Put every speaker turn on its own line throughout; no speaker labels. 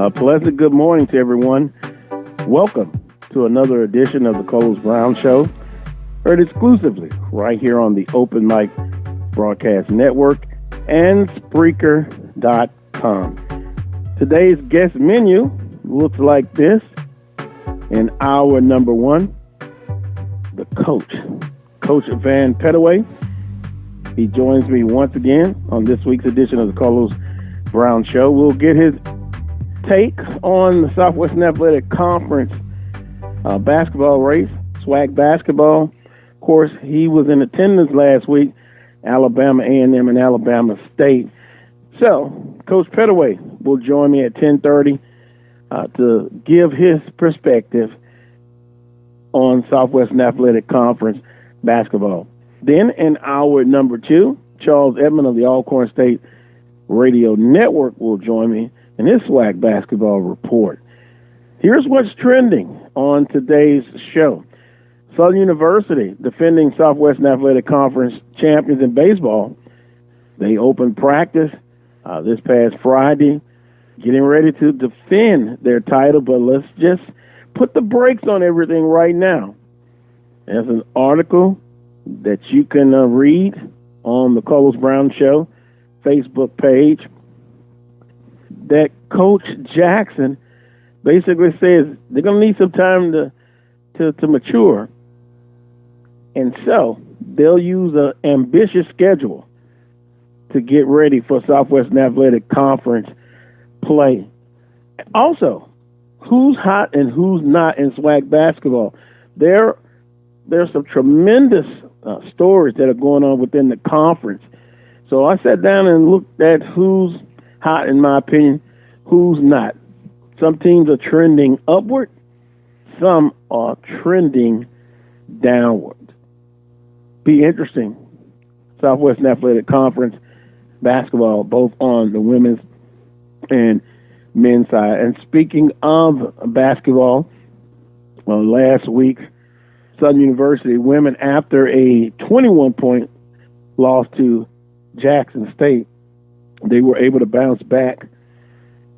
Pleasant good morning to everyone. Welcome to another edition of the Coles Brown Show, heard exclusively right here on the Open Mic Broadcast Network and Spreaker.com. Today's guest menu looks like this. In hour number one, the coach, Coach Van Pettaway. He joins me once again on this week's edition of the Carlos Brown Show. We'll get his take on the Southwestern Athletic Conference basketball race, SWAC basketball. Of course, he was in attendance last week, Alabama A&M and Alabama State. So, Coach Pettaway will join me at 10:30 to give his perspective on Southwestern Athletic Conference basketball. Then in hour number two, Charles Edmond of the Alcorn State Radio Network will join me in his SWAC basketball report. Here's what's trending on today's show. Southern University, defending Southwestern Athletic Conference champions in baseball, they opened practice this past Friday, getting ready to defend their title, but let's just put the brakes on everything right now. There's an article that you can read on the Carlos Brown Show Facebook page that Coach Jackson basically says they're going to need some time to mature. And so they'll use an ambitious schedule to get ready for Southwestern Athletic Conference play. Also, who's hot and who's not in SWAC basketball? There's some tremendous stories that are going on within the conference. So I sat down and looked at who's hot, in my opinion, who's not. Some teams are trending upward. Some are trending downward. Be interesting. Southwestern Athletic Conference basketball, both on the women's and men's side. And speaking of basketball, last week, Southern University women, after a 21-point loss to Jackson State, they were able to bounce back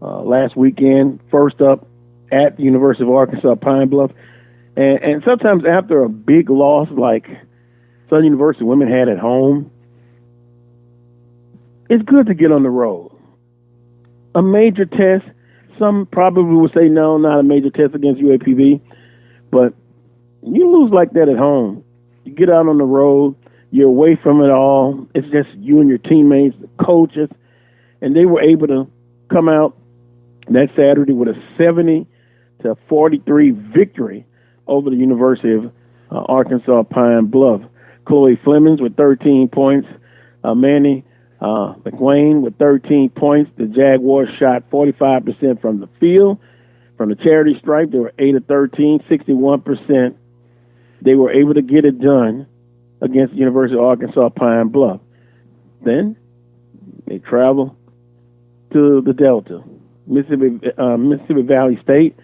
last weekend, first up at the University of Arkansas Pine Bluff. And sometimes after a big loss like Southern University women had at home, it's good to get on the road. A major test, some probably would say no, not a major test against UAPB, but you lose like that at home. You get out on the road, you're away from it all. It's just you and your teammates, the coaches, and they were able to come out that Saturday with a 70-43 victory over the University of Arkansas Pine Bluff. Chloe Flemings with 13 points, Manny McWayne with 13 points. The Jaguars shot 45% from the field. From the charity stripe, they were 8 of 13, 61%. They were able to get it done against the University of Arkansas Pine Bluff. Then they travel to the Delta, Mississippi Valley State.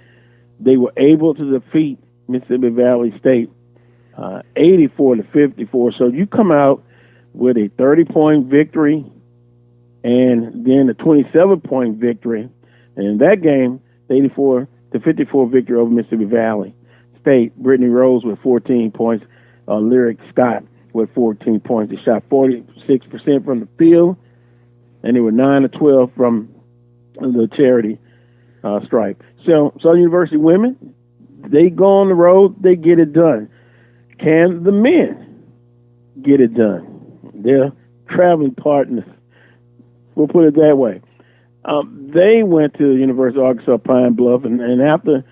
They were able to defeat Mississippi Valley State 84-54. So you come out with a 30-point victory and then a 27-point victory. And in that game, the 84-54 victory over Mississippi Valley State. Brittany Rose with 14 points. Lyric Scott with 14 points. They shot 46% from the field, and they were 9 of 12 from the charity stripe. So Southern University women, they go on the road, they get it done. Can the men get it done? They're traveling partners. We'll put it that way. They went to the University of Arkansas Pine Bluff, and after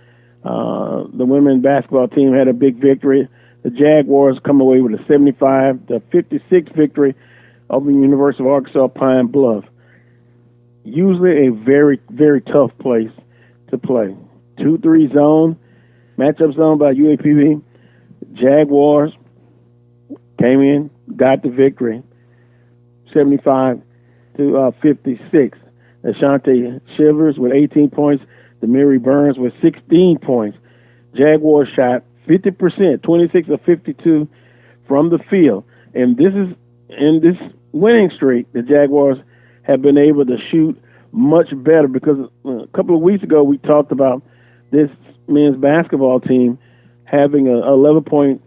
the women's basketball team had a big victory, the Jaguars come away with a 75-56 victory over the University of Arkansas Pine Bluff. Usually a very, very tough place to play. 2-3 zone, matchup zone by UAPB. Jaguars came in, got the victory, 75-56. Ashante Shivers with 18 points. Demary Burns with 16 points. Jaguars shot 50%, 26 of 52 from the field. And this is in this winning streak, the Jaguars have been able to shoot much better because a couple of weeks ago we talked about this men's basketball team having a 11-point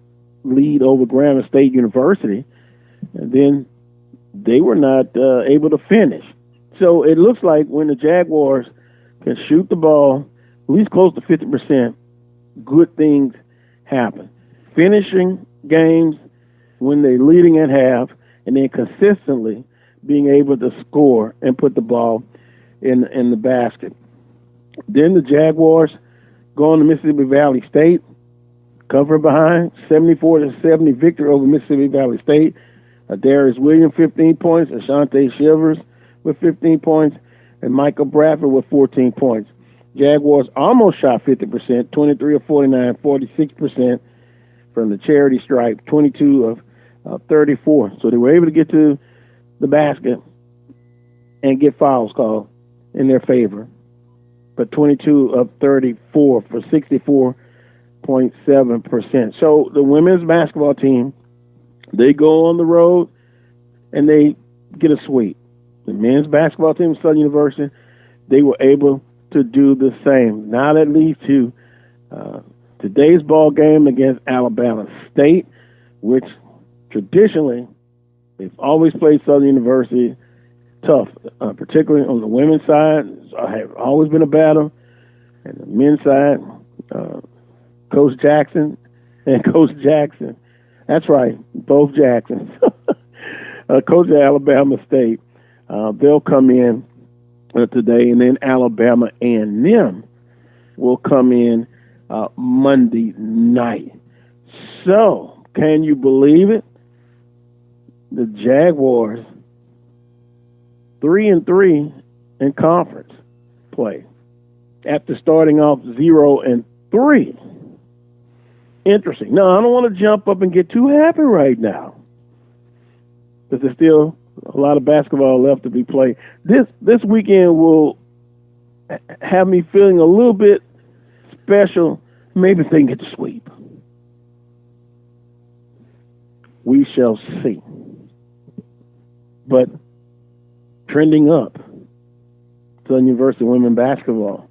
lead over Grambling State University, and then they were not able to finish. So it looks like when the Jaguars can shoot the ball at least close to 50%, good things happen. Finishing games when they're leading at half, and then consistently being able to score and put the ball in the basket. Then the Jaguars go on to Mississippi Valley State, covering behind, 74-70 victory over Mississippi Valley State. Darius Williams, 15 points, Ashante Shivers with 15 points, and Michael Bradford with 14 points. Jaguars almost shot 50%, 23 of 49, 46% from the charity stripe, 22 of 34. So they were able to get to the basket and get fouls called in their favor. But 22 of 34 for 64.7%. So the women's basketball team, they go on the road and they get a sweep. The men's basketball team, Southern University, they were able to do the same. Now that leads to today's ball game against Alabama State, which traditionally they've always played Southern University tough, particularly on the women's side. Have always been a battle, and the men's side, Coach Jackson and Coach Jackson. That's right, both Jacksons. Coach of Alabama State. They'll come in today, and then Alabama A&M will come in Monday night. So, can you believe it? The Jaguars 3-3 in conference play after starting off 0-3. Interesting. Now, I don't want to jump up and get too happy right now because there's still a lot of basketball left to be played. This weekend will have me feeling a little bit special. Maybe if they can get the sweep. We shall see. But trending up, Southern University women basketball,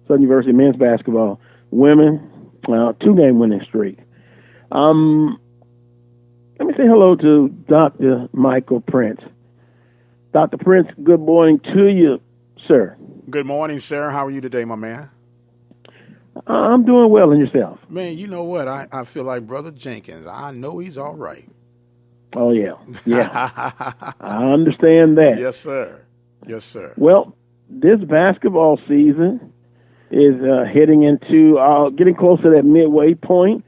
Southern University men's basketball, women, 2-game winning streak. Let me say hello to Dr. Michael Prince. Dr. Prince, good morning to you, sir.
Good morning, sir. How are you today, my man?
I'm doing well, and yourself?
Man, you know what? I feel like Brother Jenkins. I know he's all right.
Oh, yeah. I understand that.
Yes, sir. Yes, sir.
Well, this basketball season is heading into, getting close to that midway point.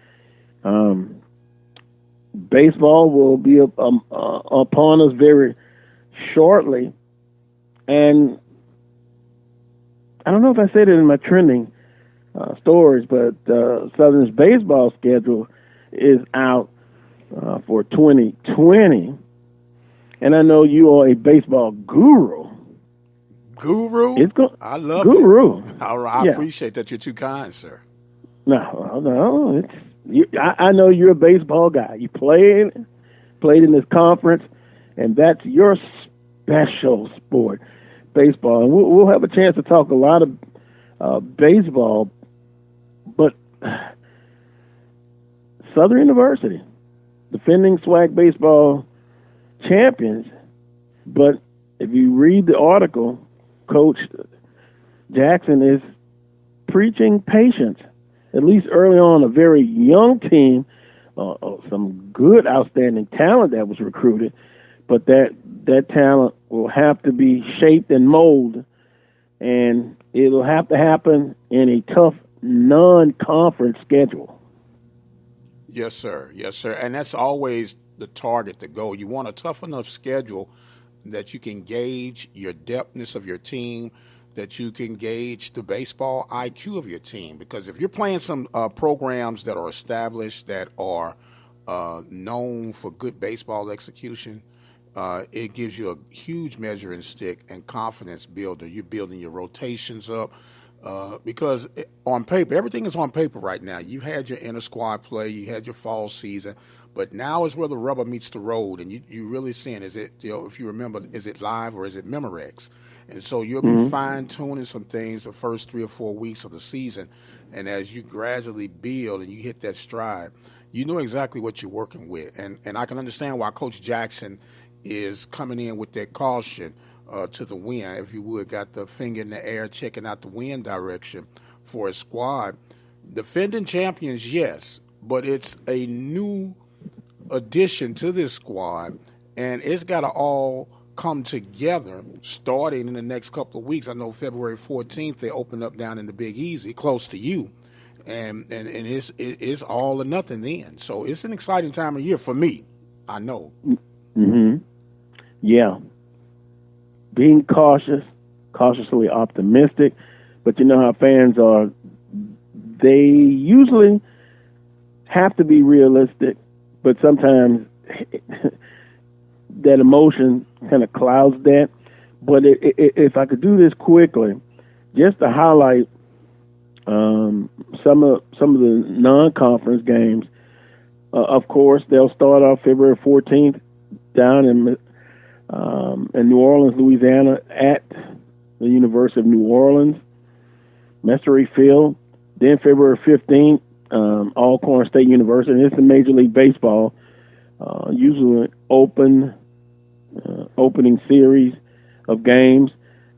Baseball will be upon us very shortly. And I don't know if I said it in my trending stories, but Southern's baseball schedule is out for 2020. And I know you are a baseball guru.
Guru? I love
Guru.
it. I appreciate that. You're too kind, sir.
No. I know you're a baseball guy. You played in this conference, and that's your special sport, baseball. And we'll have a chance to talk a lot of baseball, but Southern University, defending SWAC baseball champions. But if you read the article, Coach Jackson is preaching patience, at least early on. A very young team, some good, outstanding talent that was recruited, but that talent will have to be shaped and molded, and it'll have to happen in a tough non-conference schedule.
Yes, sir. Yes, sir. And that's always the target, the goal. You want a tough enough schedule that you can gauge your depthness of your team, that you can gauge the baseball IQ of your team. Because if you're playing some programs that are established, that are known for good baseball execution, it gives you a huge measuring stick and confidence builder. You're building your rotations up because on paper, everything is on paper right now. You've had your inter-squad play, you had your fall season, But now is where the rubber meets the road, and you really seeing, is it, if you remember, is it live or is it Memorex? And so you'll be fine tuning some things the first 3 or 4 weeks of the season, and as you gradually build and you hit that stride, you know exactly what you're working with. And I can understand why Coach Jackson is coming in with that caution to the wind, if you would, got the finger in the air, checking out the wind direction for his squad. Defending champions, yes, but it's a new addition to this squad, and it's got to all come together starting in the next couple of weeks. I know February 14th they open up down in the Big Easy, close to you, and it's all or nothing then. So it's an exciting time of year for me. I know.
Mm-hmm. Yeah. Being cautiously optimistic, but you know how fans are. They usually have to be realistic, but sometimes that emotion kind of clouds that. But if I could do this quickly, just to highlight some of the non-conference games. Of course, they'll start off February 14th down in New Orleans, Louisiana, at the University of New Orleans, Messery Field. Then February 15th, Alcorn State University. And it's a Major League Baseball, usually opening series of games.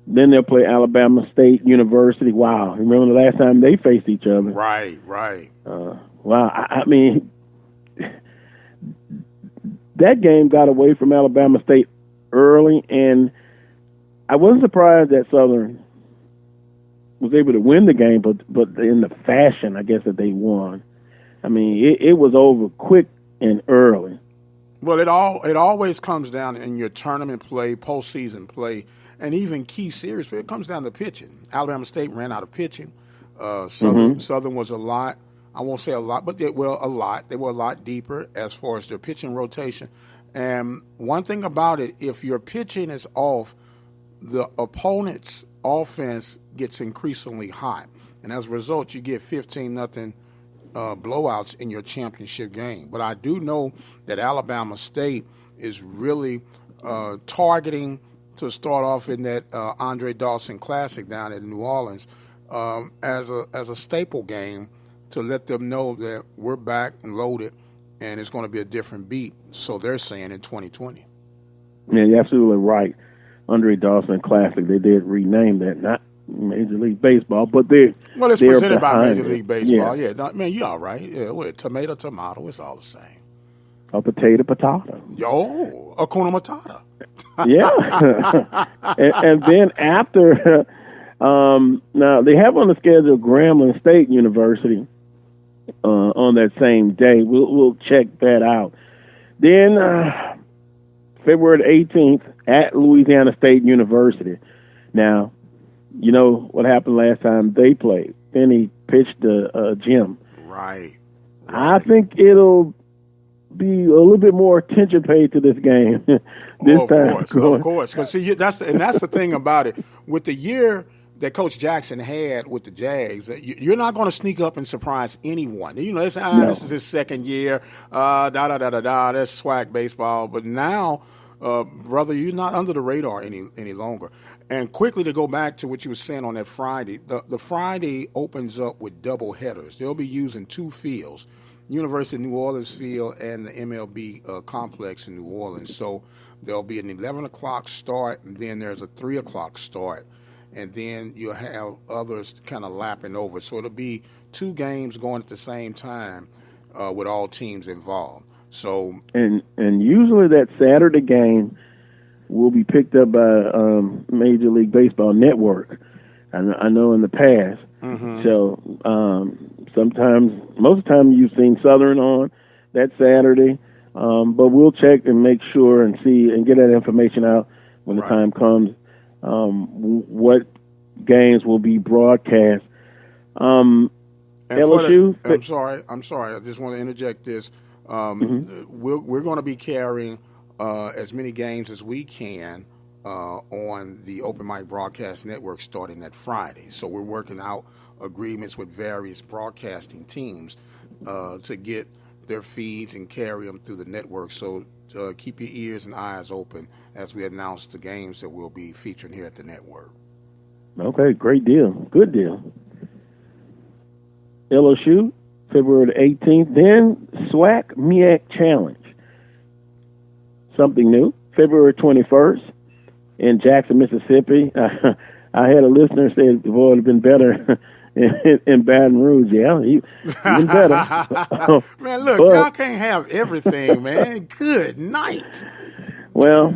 Then they'll play Alabama State University. Wow. Remember the last time they faced each other?
Right.
Wow. I mean, that game got away from Alabama State early, and I wasn't surprised that Southern was able to win the game, but in the fashion, I guess, that they won. I mean, it was over quick and early.
Well, it always comes down in your tournament play, postseason play, and even key series. It comes down to pitching. Alabama State ran out of pitching. Southern was a lot. I won't say a lot, but they were a lot. They were a lot deeper as far as their pitching rotation. And one thing about it, if your pitching is off, the opponent's offense gets increasingly hot. And as a result, you get 15-0 blowouts in your championship game. But I do know that Alabama State is really targeting to start off in that Andre Dawson Classic down in New Orleans as a staple game to let them know that we're back and loaded and it's going to be a different beat. So they're saying in 2020.
Yeah, you're absolutely right. Andre Dawson Classic, they did rename that, not Major League Baseball, but it's
presented by Major League Baseball. Yeah, man, you're all right. Yeah, tomato, it's all the same.
A potato.
Yo, Hakuna Matata.
Yeah. and then after, now they have on the schedule Grambling State University on that same day. We'll check that out. Then February 18th at Louisiana State University. Now, you know what happened last time they played. Finney pitched Jim.
Right.
I think it'll be a little bit more attention paid to this game
Of course. Because see, that's the thing about it. With the year that Coach Jackson had with the Jags, you're not going to sneak up and surprise anyone. You know, they say, this is his second year, that's swag baseball. But now, brother, you're not under the radar any longer. And quickly to go back to what you were saying on that Friday, the Friday opens up with double headers. They'll be using two fields, University of New Orleans field and the MLB complex in New Orleans. So there'll be an 11 o'clock start, and then there's a 3 o'clock start. And then you'll have others kind of lapping over. So it'll be two games going at the same time with all teams involved. So
and usually that Saturday game will be picked up by Major League Baseball Network. I know in the past.
Mm-hmm.
So most of the time you've seen Southern on that Saturday. But we'll check and make sure and see and get that information out when the time comes. What games will be broadcast. LSU.
I'm sorry. I just want to interject this. We're going to be carrying as many games as we can on the Open Mic Broadcast Network starting that Friday. So we're working out agreements with various broadcasting teams to get their feeds and carry them through the network. So keep your ears and eyes open as we announce the games that we'll be featuring here at the network.
Okay, great deal. Good deal. LSU, February the 18th. Then SWAC MEAC Challenge. Something new. February 21st in Jackson, Mississippi. I had a listener say, boy, it would have been better in Baton Rouge. Yeah, even better.
Man, look, y'all can't have everything, man. Good night.
Well,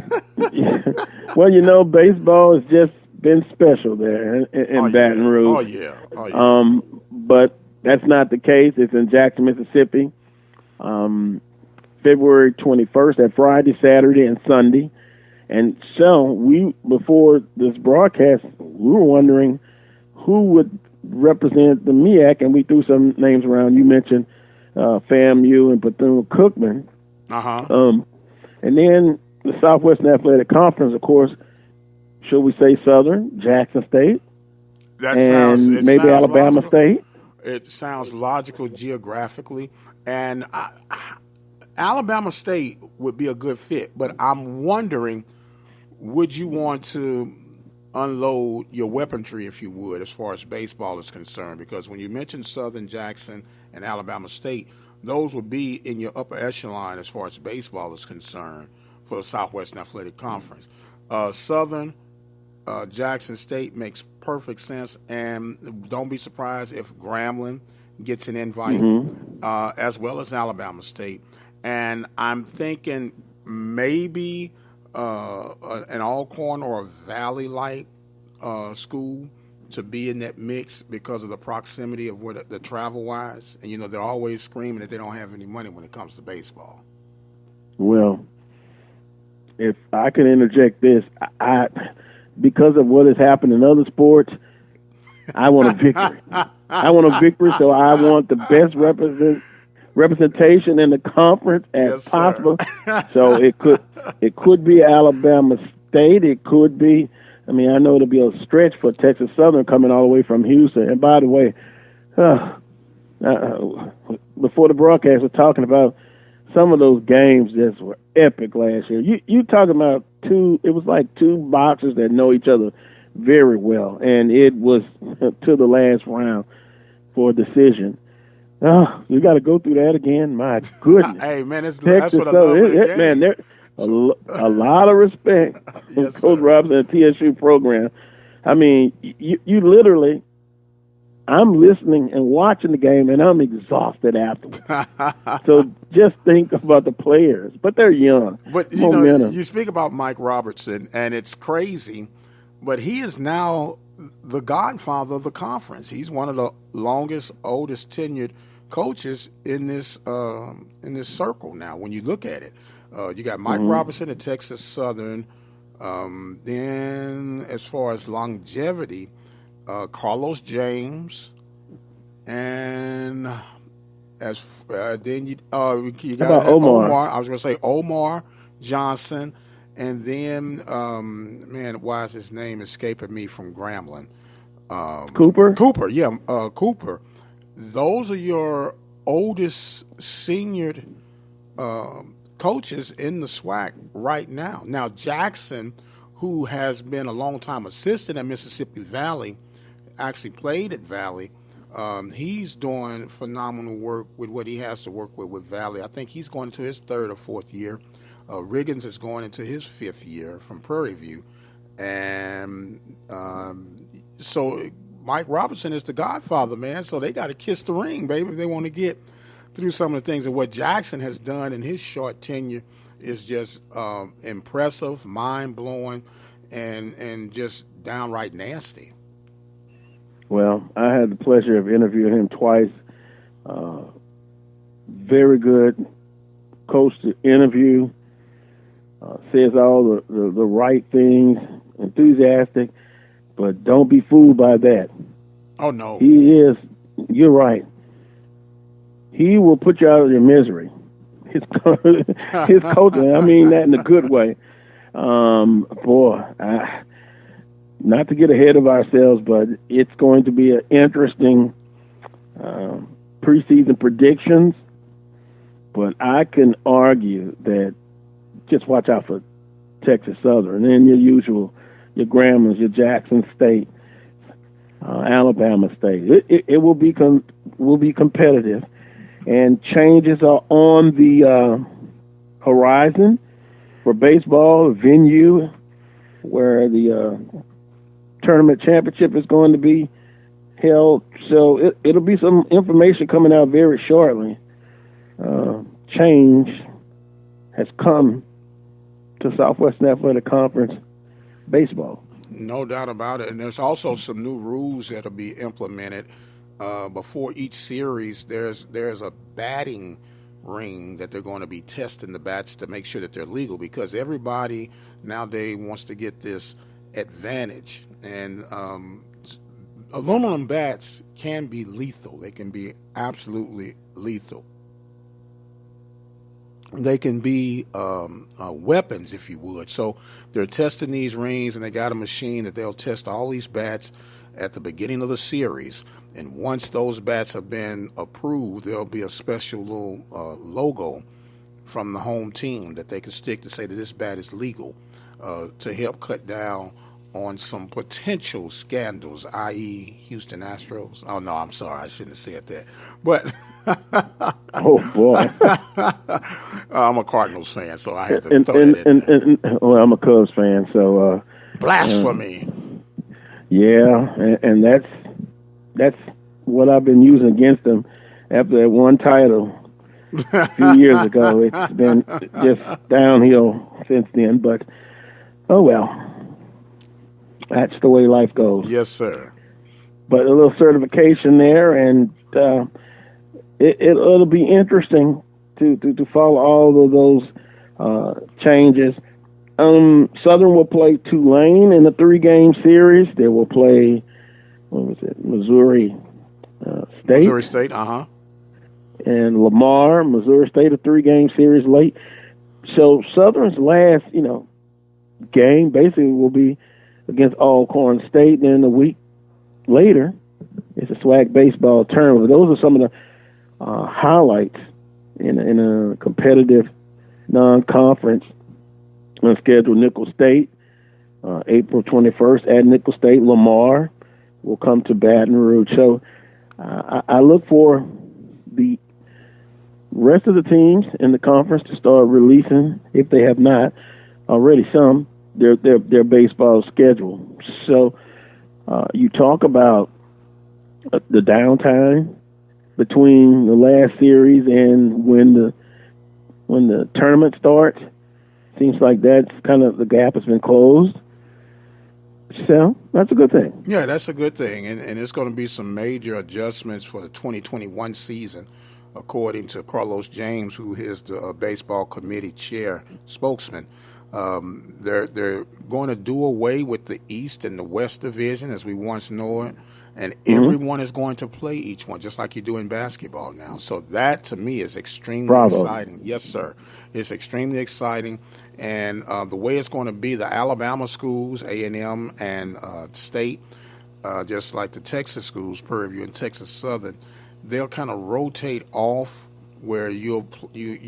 baseball has just been special there in Baton Rouge.
Oh, yeah.
But that's not the case. It's in Jackson, Mississippi. February 21st, that Friday, Saturday, and Sunday. And so before this broadcast, we were wondering who would represent the MEAC, and we threw some names around. You mentioned FAMU and Bethune-Cookman. And then the Southwestern Athletic Conference, of course, should we say Southern, Jackson State, maybe Alabama State.
It sounds logical geographically, and Alabama State would be a good fit. But I'm wondering, would you want to unload your weaponry, if you would, as far as baseball is concerned? Because when you mention Southern, Jackson, and Alabama State, those would be in your upper echelon as far as baseball is concerned for the Southwestern Athletic Conference. Southern, Jackson State makes perfect sense, and don't be surprised if Grambling gets an invite, as well as Alabama State. And I'm thinking maybe an Alcorn or a Valley-like school to be in that mix because of the proximity of where the travel-wise. And, they're always screaming that they don't have any money when it comes to baseball.
Well, if I can interject this, because of what has happened in other sports, I want a victory. I want a victory, so I want the best representation in the conference as possible. So it could be Alabama State. It could be, I know it'll be a stretch for Texas Southern coming all the way from Houston. And by the way, before the broadcast, we're talking about some of those games that were epic last year. You talking about it was like two boxers that know each other very well, and it was to the last round for a decision. Oh, you got to go through that again. My goodness.
Hey, man, that's what I love.
Man, there's a lot of respect for Coach Robinson and TSU program. You literally, I'm listening and watching the game, and I'm exhausted afterwards. So just think about the players. But they're young.
But, you speak about Mike Robertson, and it's crazy, but he is now the godfather of the conference. He's one of the longest, oldest tenured coaches in this circle now. When you look at it, you got Mike Robertson at Texas Southern. Then, as far as longevity, Carlos James, and then you got Omar. I was going to say Omar Johnson. And then, why is his name escaping me from Grambling?
Cooper?
Cooper, yeah, Cooper. Those are your oldest senior coaches in the SWAC right now. Now, Jackson, who has been a long-time assistant at Mississippi Valley, actually played at Valley. He's doing phenomenal work with what he has to work with Valley. I think he's going into his third or fourth year. Riggins is going into his fifth year from Prairie View. And so Mike Robertson is the godfather, man. So they got to kiss the ring, baby, if they want to get through some of the things. And what Jackson has done in his short tenure is just impressive, mind-blowing, and just downright nasty.
Well, I had the pleasure of interviewing him twice. Very good coach to interview. Says all the right things, enthusiastic, but don't be fooled by that.
Oh, no.
You're right. He will put you out of your misery. His coaching, I mean that in a good way. Not to get ahead of ourselves, but it's going to be an interesting preseason predictions. But I can argue that just watch out for Texas Southern and your usual, your Grambling, your Jackson State, Alabama State. It will be competitive, and changes are on the horizon for baseball. Venue where the tournament championship is going to be held. So it'll be some information coming out very shortly. Change has come to Southwestern Athletic Conference baseball.
No doubt about it. And there's also some new rules that will be implemented. Before each series, there's a batting ring that they're going to be testing the bats to make sure that they're legal, because everybody nowadays wants to get this advantage. And aluminum bats can be lethal. They can be absolutely lethal. They can be weapons, if you would. So they're testing these rings, and they got a machine that they'll test all these bats at the beginning of the series. And once those bats have been approved, there'll be a special little logo from the home team that they can stick to say that this bat is legal, to help cut down on some potential scandals, i.e. Houston Astros. Oh, no, I'm sorry. I shouldn't have said that. But
oh, boy.
I'm a Cardinals fan, so I had to throw that in.
Well, I'm a Cubs fan, so...
blasphemy.
Yeah, and that's what I've been using against them after that one title a few years ago. It's been just downhill since then, but oh well. That's the way life goes.
Yes, sir.
But a little certification there, and it'll be interesting to follow all of those changes. Southern will play Tulane in a 3-game series. They will play, Missouri State.
Missouri State,
And Lamar, Missouri State, a 3-game series late. So Southern's last, game basically will be against Alcorn State, and then a week later, it's a SWAC baseball tournament. Those are some of the highlights in a competitive non-conference schedule. Nickel State, April 21st at Nickel State. Lamar will come to Baton Rouge. So I look for the rest of the teams in the conference to start releasing, if they have not already, their baseball schedule. So you talk about the downtime between the last series and when the tournament starts. Seems like that's kind of the gap has been closed. So that's a good thing.
Yeah, that's a good thing. And it's going to be some major adjustments for the 2021 season, according to Carlos James, who is the baseball committee chair spokesman. They're going to do away with the East and the West division as we once know it, and everyone is going to play each one, just like you do in basketball now. So that, to me, is extremely exciting. Yes, sir. It's extremely exciting. And the way it's going to be, the Alabama schools, A&M and State, just like the Texas schools, Prairie View and Texas Southern, they'll kind of rotate off, where you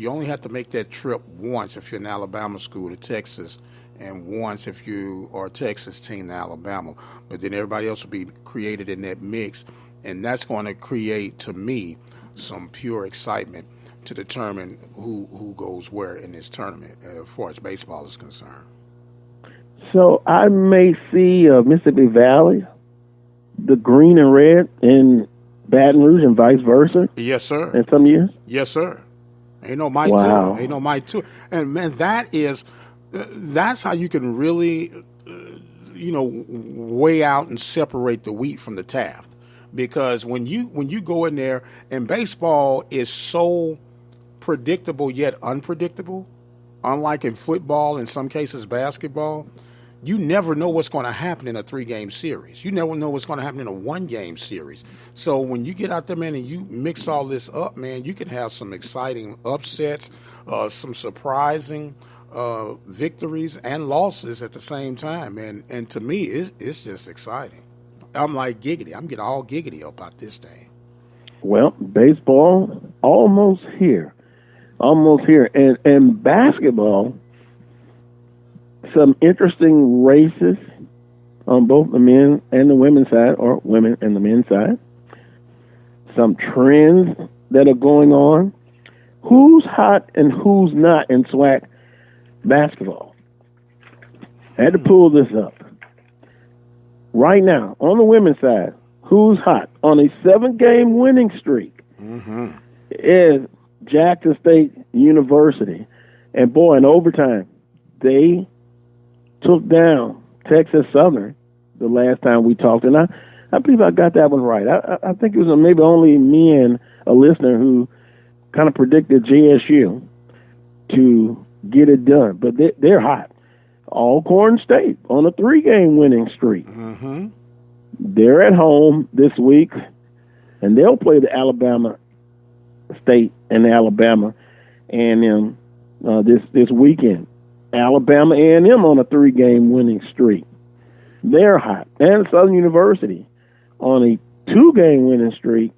only have to make that trip once if you're an Alabama school to Texas, and once if you are a Texas team to Alabama. But then everybody else will be created in that mix, and that's going to create, to me, some pure excitement to determine who goes where in this tournament as far as baseball is concerned.
So I may see Mississippi Valley, the green and red, in Baton Rouge and vice versa?
Yes, sir.
In some years?
Yes, sir. Ain't no mic to it. Ain't no mic to it. And, man, that's how you can really, weigh out and separate the wheat from the chaff. Because when you go in there, and baseball is so predictable yet unpredictable, unlike in football, in some cases basketball, you never know what's going to happen in a 3-game series. You never know what's going to happen in a 1-game series. So when you get out there, man, and you mix all this up, man, you can have some exciting upsets, some surprising victories and losses at the same time. And to me, it's just exciting. I'm like giggity. I'm getting all giggity about this thing.
Well, baseball almost here. almost here. And basketball, some interesting races on both the men and the women's side, or women and the men's side. Some trends that are going on. Who's hot and who's not in SWAC basketball? I had to pull this up. Right now, on the women's side, who's hot on a 7-game winning streak is Jackson State University. And boy, in overtime, they took down Texas Southern the last time we talked. And I believe I got that one right. I think it was maybe only me and a listener who kind of predicted JSU to get it done. But they're hot. Alcorn State on a 3-game winning streak. They're at home this week, and they'll play the Alabama State and Alabama A&M this weekend. Alabama A&M on a 3-game winning streak. They're hot. And Southern University on a 2-game winning streak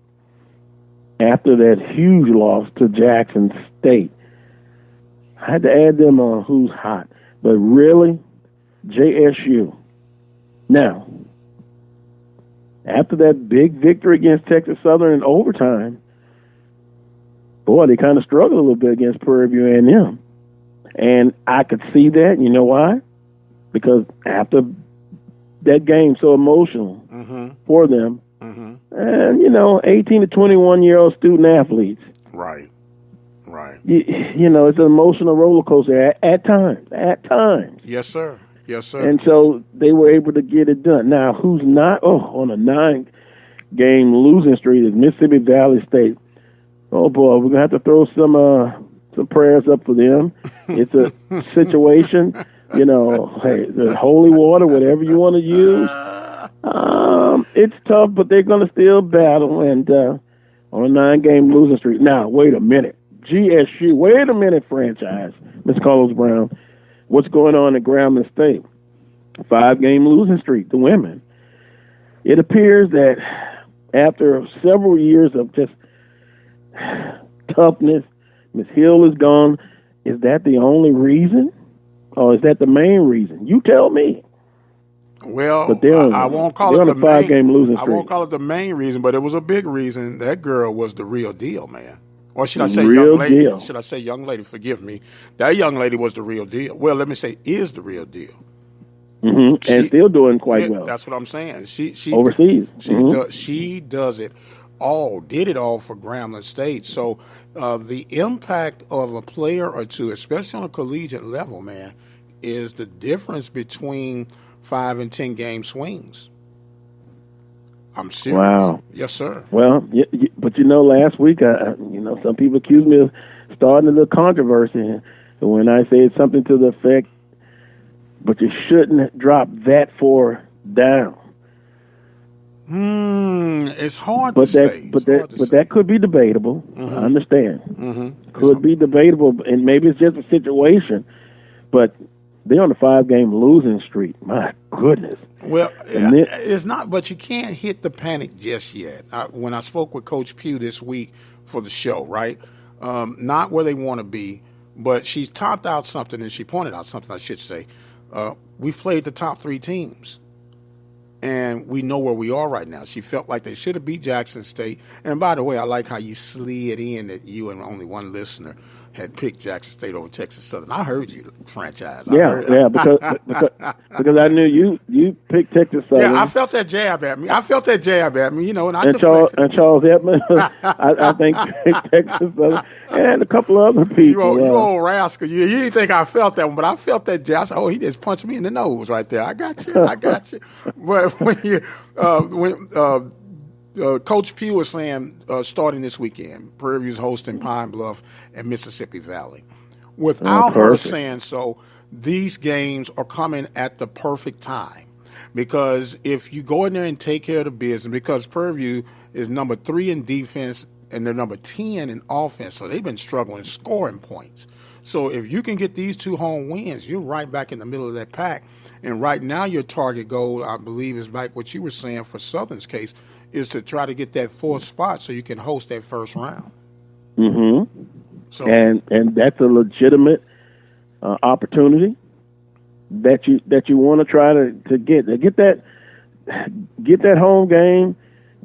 after that huge loss to Jackson State. I had to add them on who's hot. But really, JSU. Now, after that big victory against Texas Southern in overtime, boy, they kind of struggled a little bit against Prairie View A&M. And I could see that. You know why? Because after that game so emotional for them, and, 18 to 21-year-old student athletes.
Right.
It's an emotional roller coaster at times.
Yes, sir.
And so they were able to get it done. Now, who's not? On a 9-game losing streak is Mississippi Valley State. Oh, boy, we're going to have to throw some prayers up for them. It's a situation, hey, the holy water, whatever you want to use. It's tough, but they're going to still battle. And on a 9-game losing streak. Now, wait a minute. GSU, wait a minute, franchise, Ms. Carlos Brown. What's going on at Grambling State? 5-game losing streak, the women. It appears that after several years of just toughness, Ms. Hill is gone. Is that the only reason? Or is that the main reason? You tell me.
Well,
but
I won't call it the
5-game losing streak.
I won't call it the main reason, but it was a big reason. That girl was the real deal, man. Or should I say young lady? Deal. Should I say young lady? Forgive me. That young lady was the real deal. Well, let me say is the real deal.
And still doing quite well.
That's what I'm saying. She
overseas.
She does it all. Did it all for Grambling State. So the impact of a player or two, especially on a collegiate level, man, is the difference between 5 and 10 game swings. I'm serious.
Wow.
Yes, sir.
Well, but last week, some people accused me of starting a little controversy when I said something to the effect, but you shouldn't drop that far down.
It's hard to say.
But that could be debatable. I understand. Could be debatable, and maybe it's just a situation, but they're on a 5-game losing streak. My goodness.
Well, it's not, but you can't hit the panic just yet. When I spoke with Coach Pugh this week for the show, right? Not where they want to be, but she talked out something, and she pointed out something, I should say. We've played the top 3 teams, and we know where we are right now. She felt like they should have beat Jackson State. And by the way, I like how you slid in that you and only one listener had picked Jackson State over Texas Southern. I heard you, franchise.
Because I knew you picked Texas Southern.
Yeah, I felt that jab at me. And
Charles Edmond, I think picked Texas Southern, and a couple of other people.
You old rascal. You didn't think I felt that one, but I felt that jab. I said, he just punched me in the nose right there. I got you. But when Coach Pugh was saying starting this weekend, Prairie View's hosting Pine Bluff and Mississippi Valley. Without her saying so, these games are coming at the perfect time. Because if you go in there and take care of the business, because Prairie View is number 3 in defense and they're number 10 in offense, so they've been struggling scoring points. So if you can get these 2 home wins, you're right back in the middle of that pack. And right now your target goal, I believe, is like what you were saying for Southern's case, is to try to get that 4th spot so you can host that first round. So
and that's a legitimate opportunity that you want to try to get that home game.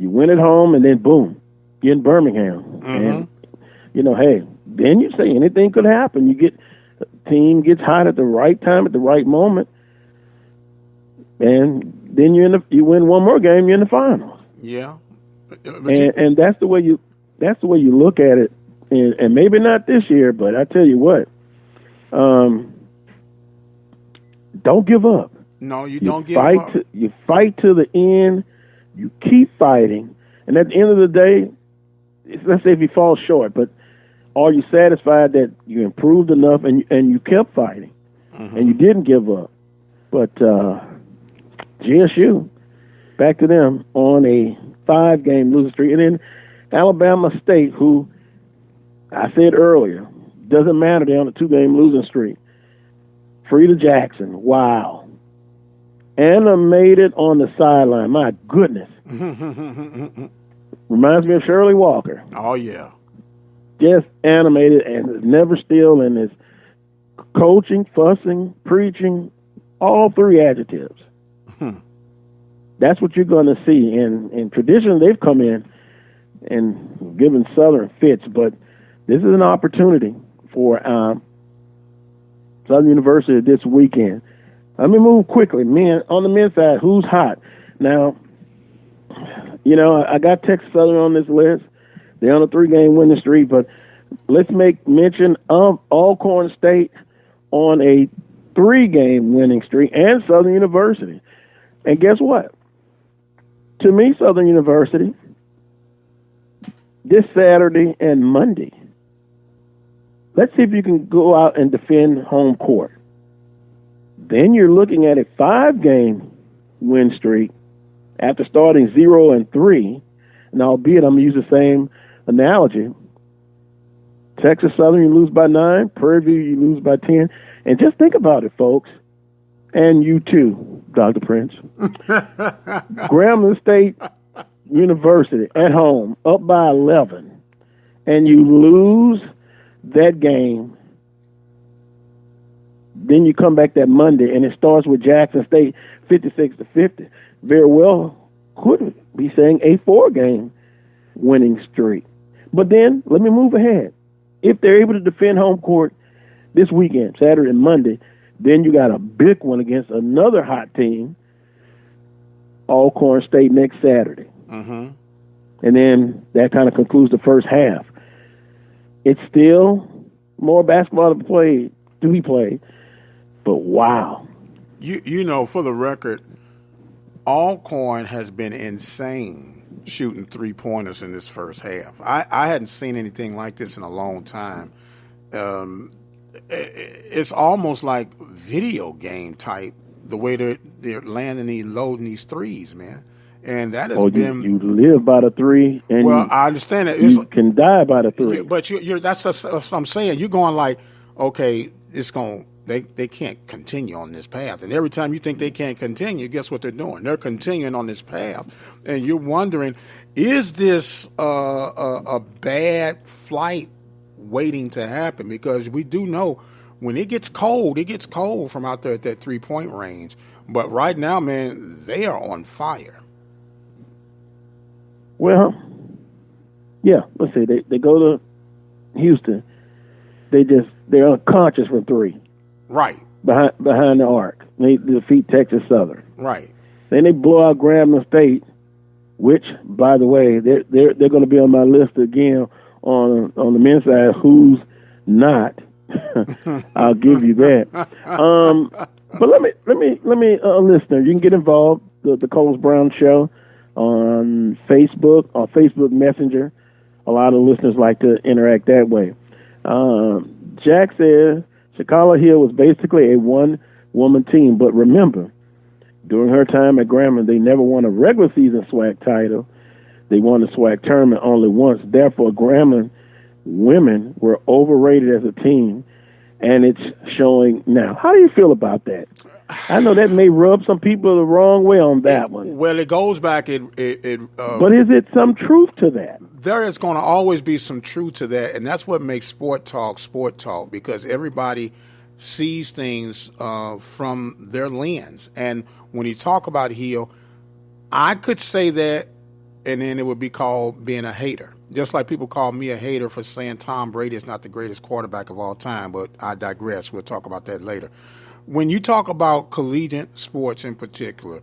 You win at home, and then boom, you're in Birmingham, and hey, then you say anything could happen. The team gets hot at the right time, at the right moment, and then you win one more game, you're in the finals.
Yeah,
and that's the way you look at it, and maybe not this year, but I tell you what, don't give up.
No, you don't give up.
You fight to the end. You keep fighting, and at the end of the day, let's say if you fall short, but are you satisfied that you improved enough and you kept fighting, and you didn't give up? But GSU, back to them on a 5-game losing streak, and then Alabama State, who I said earlier, doesn't matter, they're on a 2-game losing streak. Frida Jackson, wow. Animated on the sideline, my goodness. Reminds me of Shirley Walker.
Oh, yeah.
Just animated and never still in his coaching, fussing, preaching, all 3 adjectives. That's what you're going to see. And traditionally, they've come in and given Southern fits, but this is an opportunity for Southern University this weekend. Let me move quickly. On the men's side, who's hot? Now, I got Texas Southern on this list. They're on a 3-game winning streak, but let's make mention of Alcorn State on a 3-game winning streak and Southern University. And guess what? To me, Southern University, this Saturday and Monday, let's see if you can go out and defend home court. Then you're looking at a 5-game win streak after starting 0-3. And albeit I'm going to use the same analogy. Texas Southern, you lose by 9. Prairie View, you lose by 10. And just think about it, folks. And you too, Dr. Prince. Grambling State University at home, up by 11. And you lose that game. Then you come back that Monday, and it starts with Jackson State 56-50. Very well could be saying a 4-game winning streak. But then, let me move ahead. If they're able to defend home court this weekend, Saturday and Monday, then you got a big one against another hot team, Alcorn State, next Saturday. And then that kind of concludes the first half. It's still more basketball to be played. But wow.
For the record, Alcorn has been insane shooting 3-pointers in this first half. I hadn't seen anything like this in a long time. It's almost like video game type, the way they're loading these threes, man. And that has been. You live by the 3, and
I
understand that
you can die by the 3.
But that's what I'm saying. You're going like, okay, it's going. They can't continue on this path. And every time you think they can't continue, guess what they're doing? They're continuing on this path. And you're wondering, is this a bad flight waiting to happen? Because we do know when it gets cold from out there at that 3-point range. But right now, man, they are on fire.
Well, yeah, let's see. They go to Houston. They're unconscious from 3.
Right.
Behind the arc. They defeat Texas Southern.
Right.
Then they blow out Grambling State, which, by the way, they're going to be on my list again on the men's side. Who's not? I'll give you that. But let me, listener, you can get involved. The Coles Brown Show on Facebook, on Facebook Messenger. A lot of listeners like to interact that way. Jack says Shakala Hill was basically a one-woman team, but remember, during her time at Grambling, they never won a regular season SWAC title. They won the SWAC tournament only once. Therefore, Grambling women were overrated as a team, and it's showing now. How do you feel about that? I know that may rub some people the wrong way on that one.
Well, it goes back. But
is it some truth to that?
There is going to always be some truth to that, and that's what makes sport talk, because everybody sees things from their lens. And when you talk about heel, I could say that, and then it would be called being a hater. Just like people call me a hater for saying Tom Brady is not the greatest quarterback of all time, but I digress. We'll talk about that later. When you talk about collegiate sports in particular,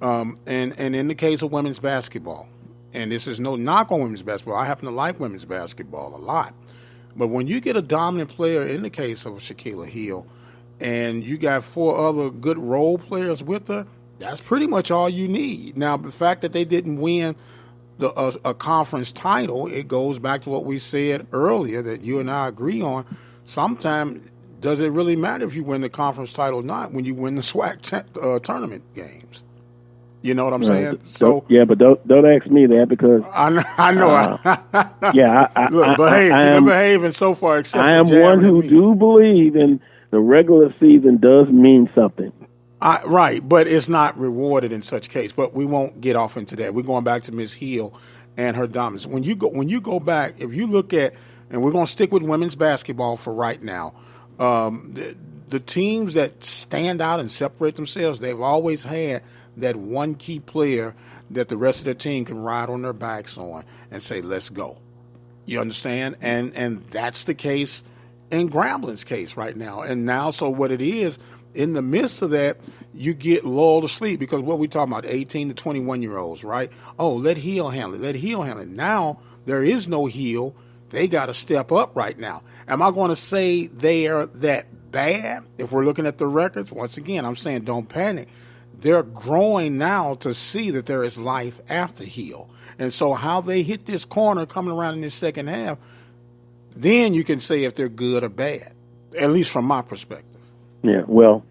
and in the case of women's basketball, and this is no knock on women's basketball, I happen to like women's basketball a lot. But when you get a dominant player, in the case of Shaquille Hill, and you got 4 other good role players with her, that's pretty much all you need. Now, the fact that they didn't win a conference title, it goes back to what we said earlier that you and I agree on. Sometimes, does it really matter if you win the conference title or not when you win the SWAC tournament games? You know what I'm saying? So
yeah, but don't ask me that because
I know. Look,
I
am behaving so far. Except
I am one who do believe in the regular season does mean something.
Right, but it's not rewarded in such case. But we won't get off into that. We're going back to Ms. Hill and her dominance. When you go back, if you look at, and we're going to stick with women's basketball for right now, the teams that stand out and separate themselves, they've always had that one key player that the rest of the team can ride on their backs on and say, let's go. You understand? And that's the case in Grambling's case right now. And now, so what it is, in the midst of that, you get lulled to sleep because what we talking about, 18 to 21-year-olds, right? Oh, let Hill handle it. Now, there is no Hill. They got to step up right now. Am I going to say they are that bad if we're looking at the records? Once again, I'm saying don't panic. They're growing now to see that there is life after Hill. And so how they hit this corner coming around in this second half, then you can say if they're good or bad, at least from my perspective.
Yeah, well,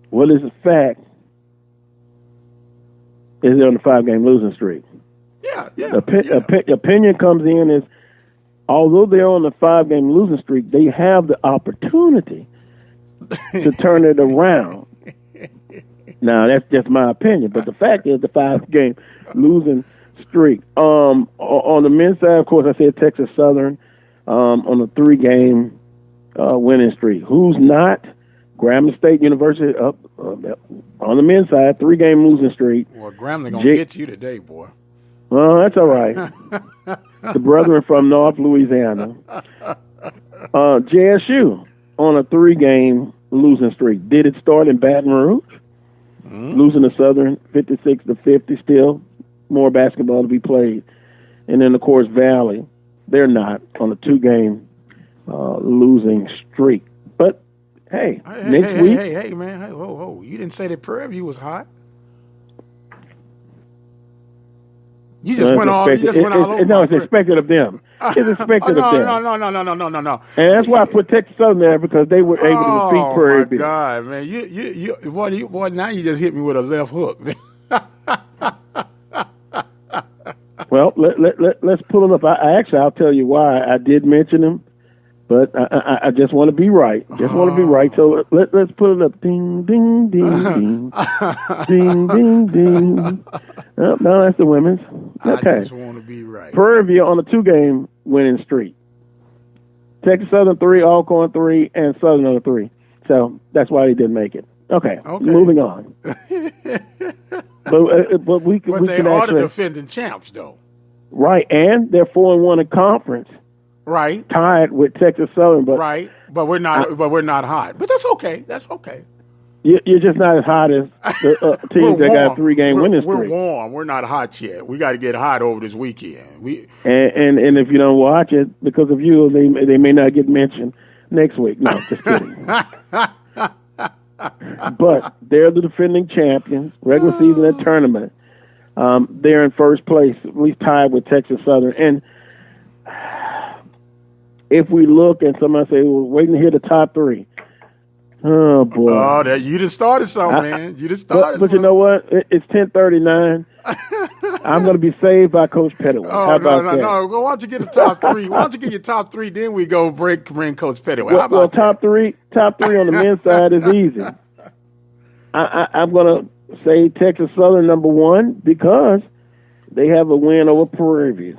what is a fact is they're on the 5-game losing streak.
Yeah.
Opinion comes in is, although they're on the 5-game losing streak, they have the opportunity to turn it around. Now, that's just my opinion, but the fact is the 5-game losing streak. On the men's side, of course, I said Texas Southern on the 3-game winning streak. Who's not? Grambling State University up on the men's side, 3-game losing streak.
Well, Grambling gonna get you today, boy.
Well, that's all right. The brethren from North Louisiana. JSU on a 3-game losing streak. Did it start in Baton Rouge? Losing to Southern 56-50, still more basketball to be played. And then, of course, Valley, they're not on a 2-game losing streak. But, hey, next week.
Hey, man. Hey, whoa. You didn't say that Prairie View was hot. You just went all over.
No, it's expected of them. It's expected of them.
No.
And that's why I put Texas Southern there, because they were able to defeat Prairie View.
Oh, my God, man. Boy, now you just hit me with a left hook.
Well, let's pull them up. I'll tell you why I did mention them, but I just want to be right. So let's put it up. Ding, ding, ding, ding. Ding, ding, ding. No, that's the women's. Okay.
I just want to be right.
Prairie View on a 2-game winning streak. Texas Southern 3, Alcorn 3, and Southern on a 3. So that's why they didn't make it. Okay. Moving on. but
they are the defending champs, though.
Right, and they're 4-1 in conference.
Right.
Tied with Texas Southern, but
right. But we're not hot. But that's okay.
You're just not as hot as the teams that got a 3-game winning streak.
We're warm. We're not hot yet. We got to get hot over this weekend.
And if you don't watch it, because of you, they may not get mentioned next week. No, just kidding. But they're the defending champions, regular season and tournament. They're in first place, at least tied with Texas Southern. And if we look and somebody say, we're waiting to hear the top 3. Oh, boy.
Oh, you just started something, man. You just started
But you know what? It's 10:39. I'm going to be saved by Coach Pettaway. How about that?
No. Why don't you get the top 3? Why don't you get your top 3, then we go bring Coach Pettaway. How about
top three on the men's side is easy. I'm going to say Texas Southern number 1 because they have a win over Prairie View.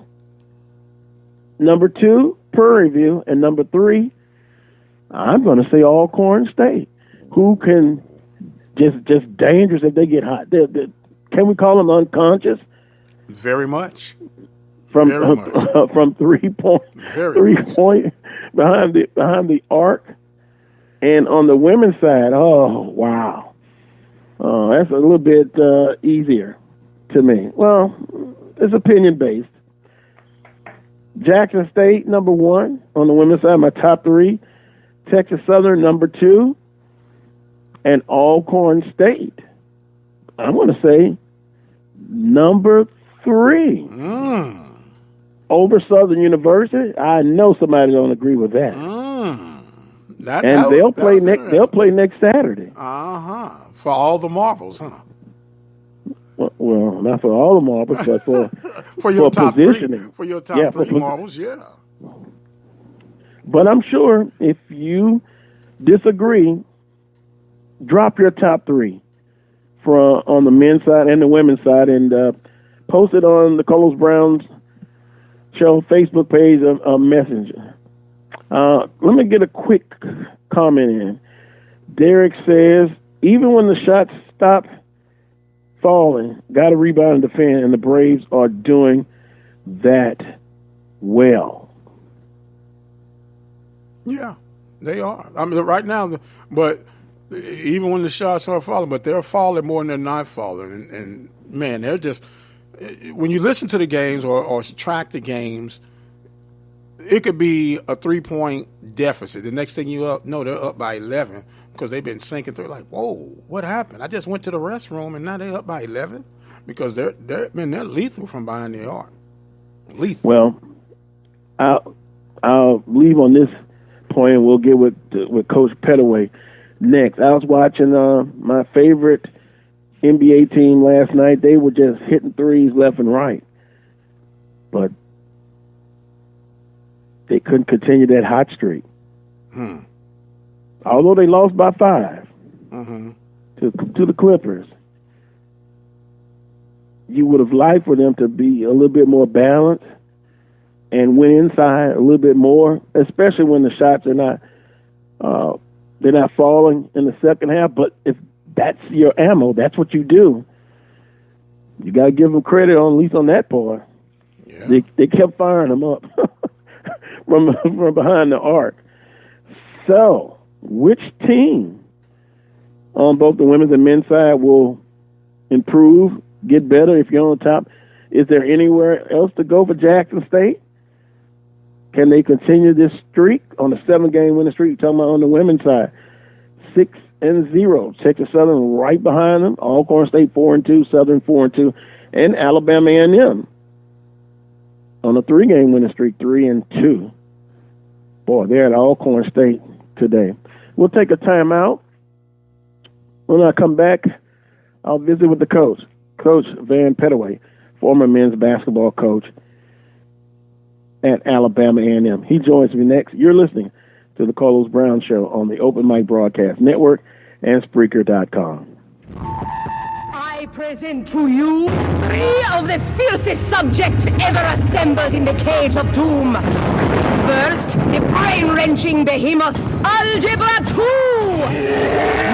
Number 2, Prairie View, and number 3, I'm going to say Alcorn State, who can just dangerous if they get hot. Can we call them unconscious?
Very much.
From 3 point behind the arc, and on the women's side, oh wow, that's a little bit easier to me. Well, it's opinion based. Jackson State number 1 on the women's side, my top 3. Texas Southern number 2, and Alcorn State, I'm going to say number 3 over Southern University. I know somebody don't agree with that. They'll play next Saturday.
For all the marbles, huh?
Well, not for all the marbles, but
for your top
positioning.
3. For your top 3 marbles, yeah.
But I'm sure if you disagree, drop your top 3 on the men's side and the women's side, and post it on the Carlos Brown's Show Facebook page of Messenger. Let me get a quick comment in. Derek says, even when the shots stop falling, got to rebound and defend, and the Braves are doing that well.
Yeah, they are. I mean, right now, but even when the shots are falling, but they're falling more than they're not falling. And man, they're just, when you listen to the games or track the games, it could be a 3-point deficit. The next thing you know, they're up by 11 because they've been sinking through. Like, whoa, what happened? I just went to the restroom and now they're up by 11 because they're lethal from behind the arc. Lethal.
Well, I'll leave on this point, and we'll get with Coach Pettaway next. I was watching my favorite NBA team last night. They were just hitting threes left and right, but they couldn't continue that hot streak. Although they lost by 5 to the Clippers. You would have liked for them to be a little bit more balanced and went inside a little bit more, especially when the shots are not they're not falling in the second half. But if that's your ammo, that's what you do. You got to give them credit at least on that part. Yeah. They kept firing them up from behind the arc. So, which team on both the women's and men's side will improve, get better if you're on top? Is there anywhere else to go for Jackson State? Can they continue this streak on a 7-game winning streak? Talking about on the women's side, 6-0. Texas Southern right behind them. Alcorn State 4-2, Southern 4-2, and Alabama A&M on a 3-game winning streak, 3-2. Boy, they're at Alcorn State today. We'll take a timeout. When I come back, I'll visit with the coach, Coach Van Pettaway, former men's basketball coach at Alabama A&M. He joins me next. You're listening to the Carlos Brown Show on the Open Mic Broadcast Network and Spreaker.com.
I present to you 3 of the fiercest subjects ever assembled in the cage of doom. First, the brain-wrenching behemoth, Algebra 2,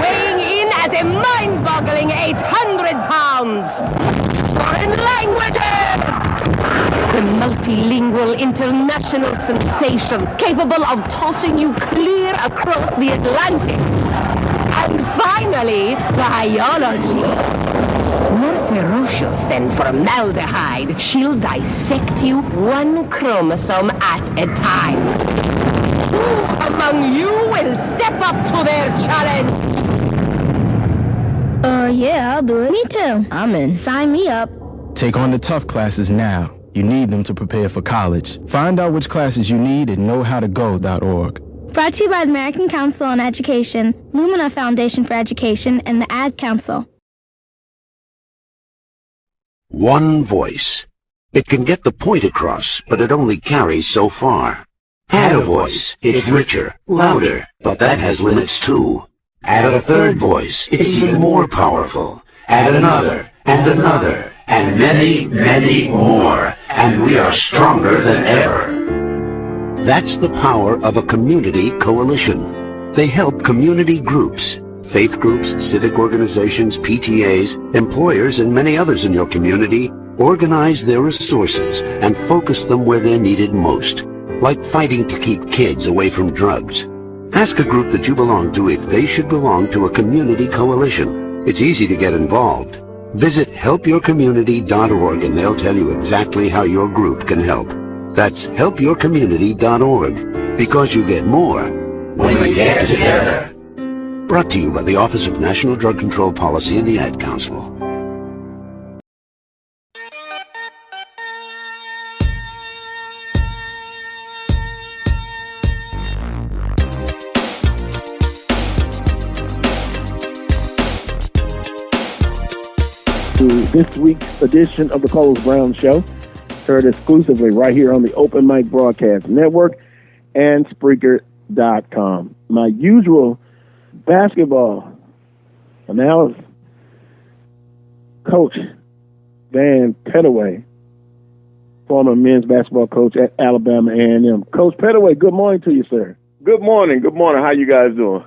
weighing in at a mind-boggling 800 pounds. Foreign languages! The multilingual international sensation capable of tossing you clear across the Atlantic. And finally, biology. More ferocious than formaldehyde, she'll dissect you 1 chromosome at a time. Who among you will step up to their challenge?
Yeah, I'll do it. Me too. I'm in. Sign me up.
Take on the tough classes now. You need them to prepare for college. Find out which classes you need at knowhowtogo.org.
Brought to you by the American Council on Education, Lumina Foundation for Education, and the Ad Council.
One voice. It can get the point across, but it only carries so far. Add a voice. It's richer, louder, but that has limits too. Add a third voice, it's even more powerful. Add another, and many, many more, and we are stronger than ever. That's the power of a community coalition. They help community groups, faith groups, civic organizations, PTAs, employers, and many others in your community organize their resources and focus them where they're needed most, like fighting to keep kids away from drugs. Ask a group that you belong to if they should belong to a community coalition. It's easy to get involved. Visit helpyourcommunity.org and they'll tell you exactly how your group can help. That's helpyourcommunity.org, because you get more when we get together. Brought to you by the Office of National Drug Control Policy and the Ad Council.
To this week's edition of the Carlos Brown Show, heard exclusively right here on the Open Mic Broadcast Network and Spreaker.com. My usual basketball analysis, Coach Van Pettaway, former men's basketball coach at Alabama A&M. Coach Pettaway, good morning to you, sir.
Good morning. Good morning. How you guys doing?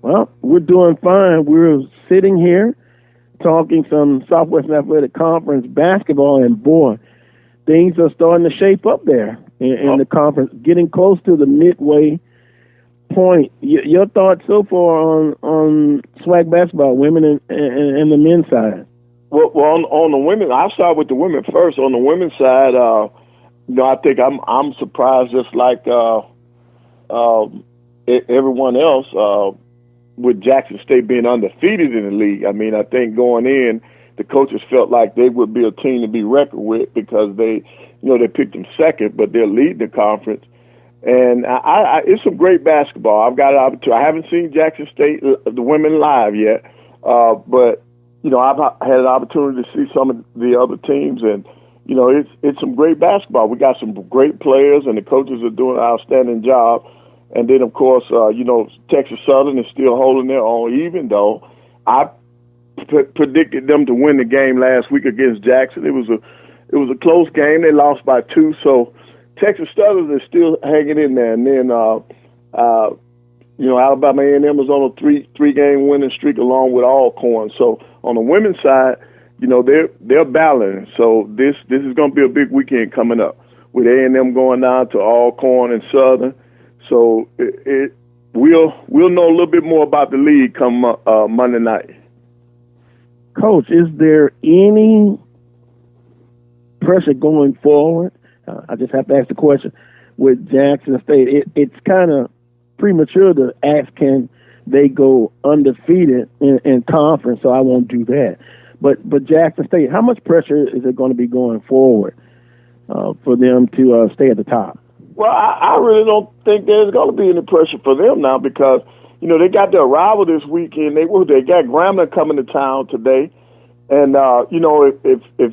Well, we're doing fine. We're sitting here talking some Southwestern Athletic Conference basketball, and boy, things are starting to shape up there in the conference, getting close to the midway point. Your thoughts so far on SWAC basketball, women and the men's side?
Well, on the women, I'll start with the women first. On the women's side, I think I'm surprised, just like everyone else, with Jackson State being undefeated in the league. I mean, I think going in, the coaches felt like they would be a team to be reckoned with because they picked them second, but they're leading the conference. And it's some great basketball. I've got an opportunity. I haven't seen Jackson State, the women, live yet, but I've had an opportunity to see some of the other teams, and it's some great basketball. We got some great players, and the coaches are doing an outstanding job. And then, of course, Texas Southern is still holding their own, even though I predicted them to win the game last week against Jackson. It was a close game. They lost by 2, so Texas Southern is still hanging in there. And then, Alabama A&M is on a three-game winning streak along with Alcorn. So on the women's side, they're battling. So this is going to be a big weekend coming up with A&M going down to Alcorn and Southern. So we'll know a little bit more about the league come Monday night.
Coach, is there any pressure going forward? I just have to ask the question with Jackson State. It's kind of premature to ask can they go undefeated in conference, so I won't do that. But Jackson State, how much pressure is it going to be going forward for them to stay at the top?
Well, I really don't think there's going to be any pressure for them now because, they got their rival this weekend. They got Grambling coming to town today. And, if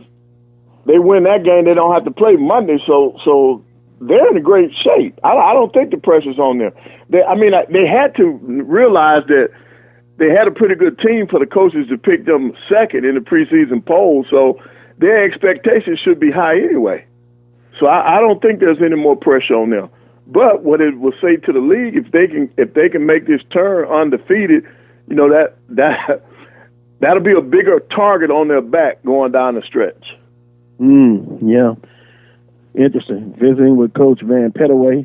they win that game, they don't have to play Monday. So they're in a great shape. I don't think the pressure's on them. They had to realize that they had a pretty good team for the coaches to pick them second in the preseason poll. So their expectations should be high anyway. So I don't think there's any more pressure on them. But what it will say to the league, if they can make this turn undefeated, that'll be a bigger target on their back going down the stretch.
Yeah. Interesting. Visiting with Coach Van Pettaway,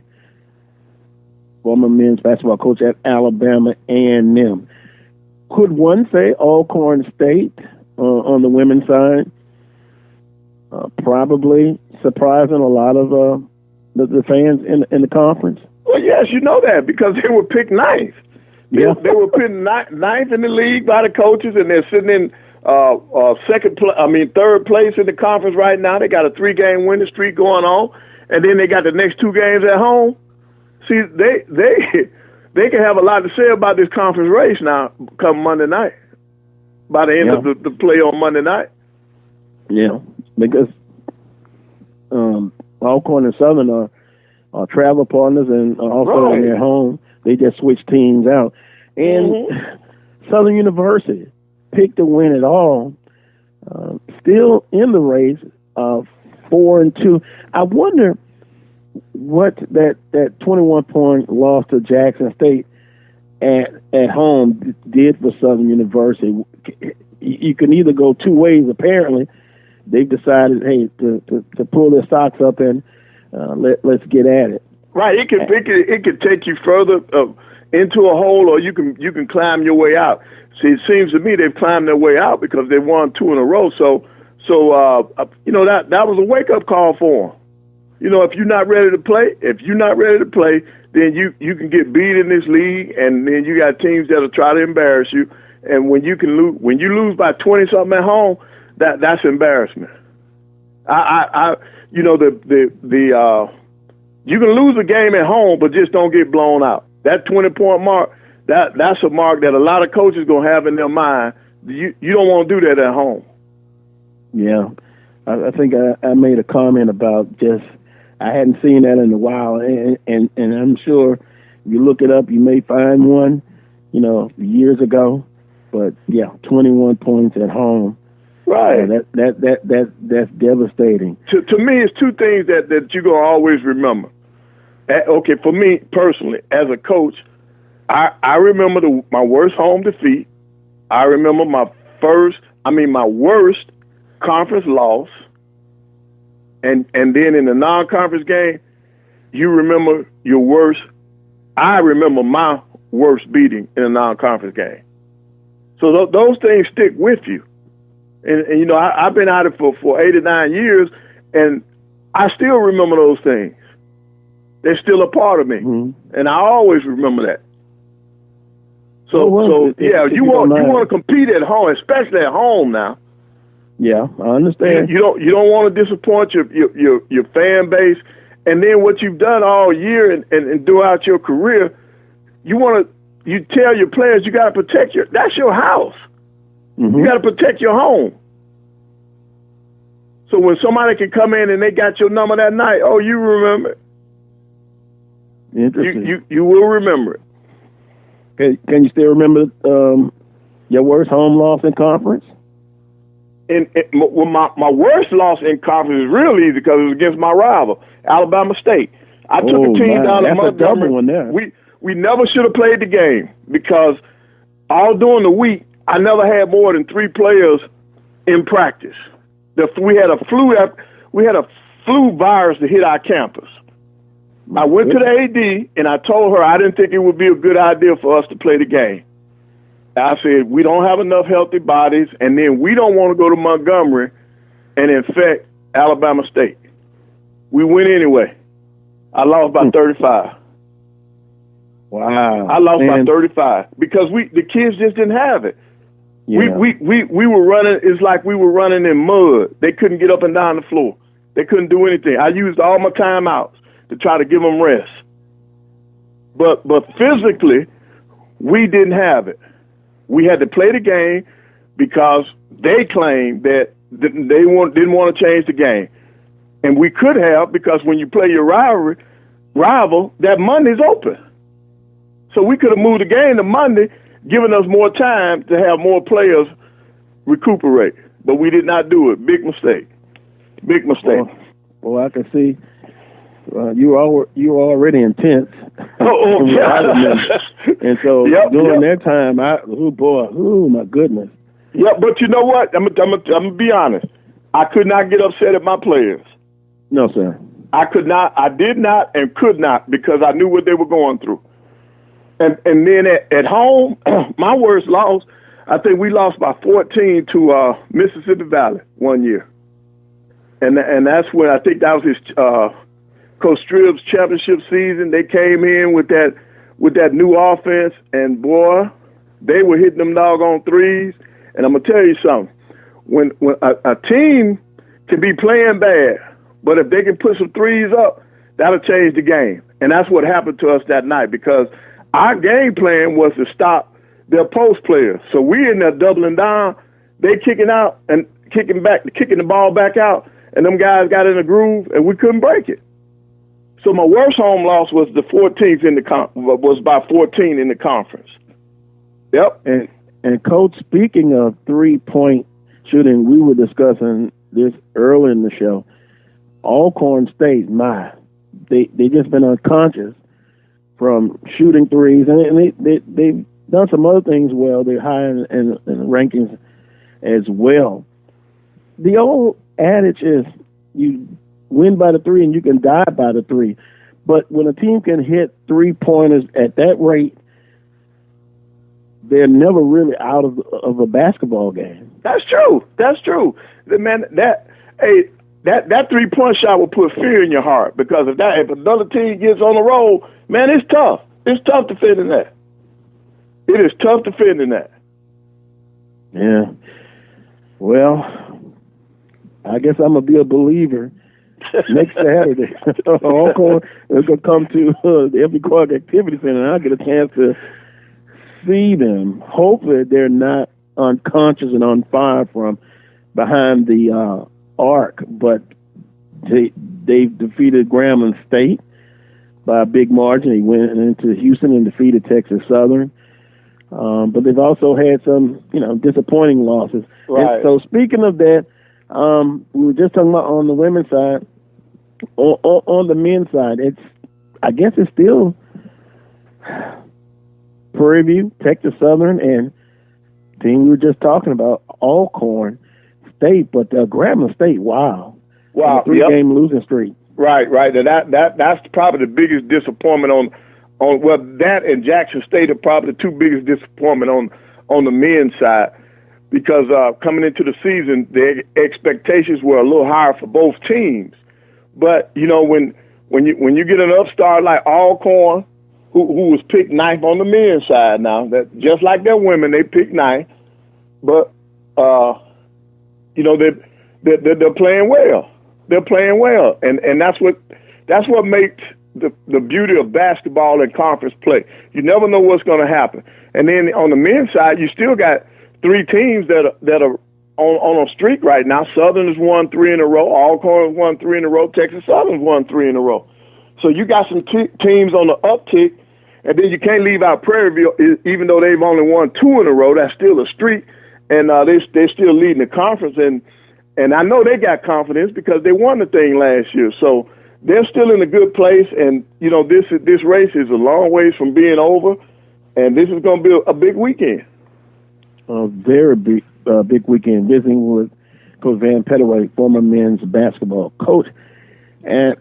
former men's basketball coach at Alabama A&M. Could one say Alcorn State on the women's side? Probably surprising a lot of the fans in the conference.
Well, yes, you know that because they were picked ninth. They were picked ninth in the league by the coaches, and they're sitting in third place in the conference right now. They got a 3-game winning streak going on, and then they got the next 2 games at home. See, they can have a lot to say about this conference race now come Monday night. By the end of the play on Monday night.
Yeah, because Alcorn and Southern are travel partners and also in their home. They just switched teams out. And Southern University picked to win it all, still in the race, 4-2. I wonder what that 21-point loss to Jackson State at home did for Southern University. You can either go two ways. Apparently, they've decided, hey, to pull their socks up and let's get at it.
Right. It could take you further into a hole, or you can climb your way out. See, it seems to me they've climbed their way out because they won 2 in a row. So that was a wake up call for them. If you're not ready to play, then you can get beat in this league, and then you got teams that'll try to embarrass you. And when you lose by 20 something at home, that's embarrassment. You can lose a game at home, but just don't get blown out. That 20-point mark, that's a mark that a lot of coaches gonna have in their mind. You don't want to do that at home.
Yeah, I think I made a comment about just I hadn't seen that in a while, and I'm sure if you look it up, you may find one, years ago. But yeah, 21 points at home.
Right.
That's devastating.
To me, it's two things that you're gonna always remember. Okay, for me personally, as a coach, I remember my worst home defeat. I remember my worst conference loss. And then in the non-conference game, you remember your worst. I remember my worst beating in a non-conference game. So those things stick with you. And I've been at it for 8 or 9 years, and I still remember those things. They're still a part of me, and I always remember that. So you want to compete at home, especially at home now.
Yeah, I understand.
You don't want to disappoint your fan base, and then what you've done all year and throughout your career, you tell your players you got to protect that's your house. You got to protect your home. So when somebody can come in and they got your number that night, you remember it.
Interesting.
You will remember it.
Can you still remember your worst home loss in conference?
My worst loss in conference is real easy because it was against my rival, Alabama State. I took a team down to Montgomery.
One there.
We never should have played the game because all during the week I never had more than 3 players in practice. We had a flu virus that hit our campus. I went to the AD and I told her I didn't think it would be a good idea for us to play the game. I said, we don't have enough healthy bodies, and then we don't want to go to Montgomery and infect Alabama State. We went anyway. I lost by 35.
Wow.
I lost by 35 because the kids just didn't have it. Yeah. We were running, it's like we were running in mud. They couldn't get up and down the floor. They couldn't do anything. I used all my timeouts to try to give them rest. But physically, we didn't have it. We had to play the game because they claimed that they didn't want to change the game. And we could have, because when you play your rival, that Monday's open. So we could have moved the game to Monday, giving us more time to have more players recuperate. But we did not do it. Big mistake. Big mistake.
Well, I can see you were already intense. And so during that time, my goodness.
Yeah, but you know what? I'm gonna be honest. I could not get upset at my players.
No, sir.
I could not. I did not and could not because I knew what they were going through. And then at home, my worst loss, I think we lost by 14 to Mississippi Valley one year. And that's when I think that was his Coach Stribb's championship season. They came in with that new offense, and boy, they were hitting them doggone threes. And I'm gonna tell you something: when a team can be playing bad, but if they can put some threes up, that'll change the game. And that's what happened to us that night because our game plan was to stop their post players. So we in there doubling down, they kicking out and kicking the ball back out, and them guys got in a groove, and we couldn't break it. So my worst home loss was the 14th was by 14 in the conference. Yep.
And Coach, speaking of 3-point shooting, we were discussing this early in the show. Alcorn State, they just been unconscious from shooting threes, and they've done some other things well. They're high in the rankings as well. The old adage is you win by the three and you can die by the three. But when a team can hit 3-pointers at that rate, they're never really out of a basketball game.
That's true. Man, that 3-point shot will put fear in your heart, because if another team gets on the roll, man, it's tough. It's tough defending that. It is tough defending that.
Yeah. Well, I guess I'm gonna be a believer. Next Saturday, Alcorn is gonna come to the Every Clark Activity Center, and I'll get a chance to see them. Hopefully, they're not unconscious and on fire from behind the arc, but they've defeated Grambling State by a big margin. They went into Houston and defeated Texas Southern. But they've also had some, disappointing losses.
Right.
And so speaking of that, we were just talking about on the women's side. On the men's side, I guess it's still Prairie View, Texas Southern, and the team we were just talking about, Alcorn State. But Grambling State, wow, 3-game losing streak.
Right. And that's probably the biggest disappointment on that and Jackson State are probably the two biggest disappointment on the men's side, because coming into the season, the expectations were a little higher for both teams. But when you get an upstart like Alcorn, who was picked 9th on the men's side now, that just like their women, they picked 9th, but they're playing well. They're playing well, and that's what makes the beauty of basketball and conference play. You never know what's going to happen. And then on the men's side, you still got 3 teams that are on a streak right now. Southern has won 3 in a row. Alcorn has won 3 in a row. Texas Southern has won 3 in a row. So you got some teams on the uptick, and then you can't leave out Prairie View, even though they've only won 2 in a row. That's still a streak, and they're still leading the conference. And I know they got confidence because they won the thing last year. So they're still in a good place, and this race is a long ways from being over, and this is going to be a big weekend.
A very big weekend. Visiting with Coach Van Pettaway, former men's basketball coach at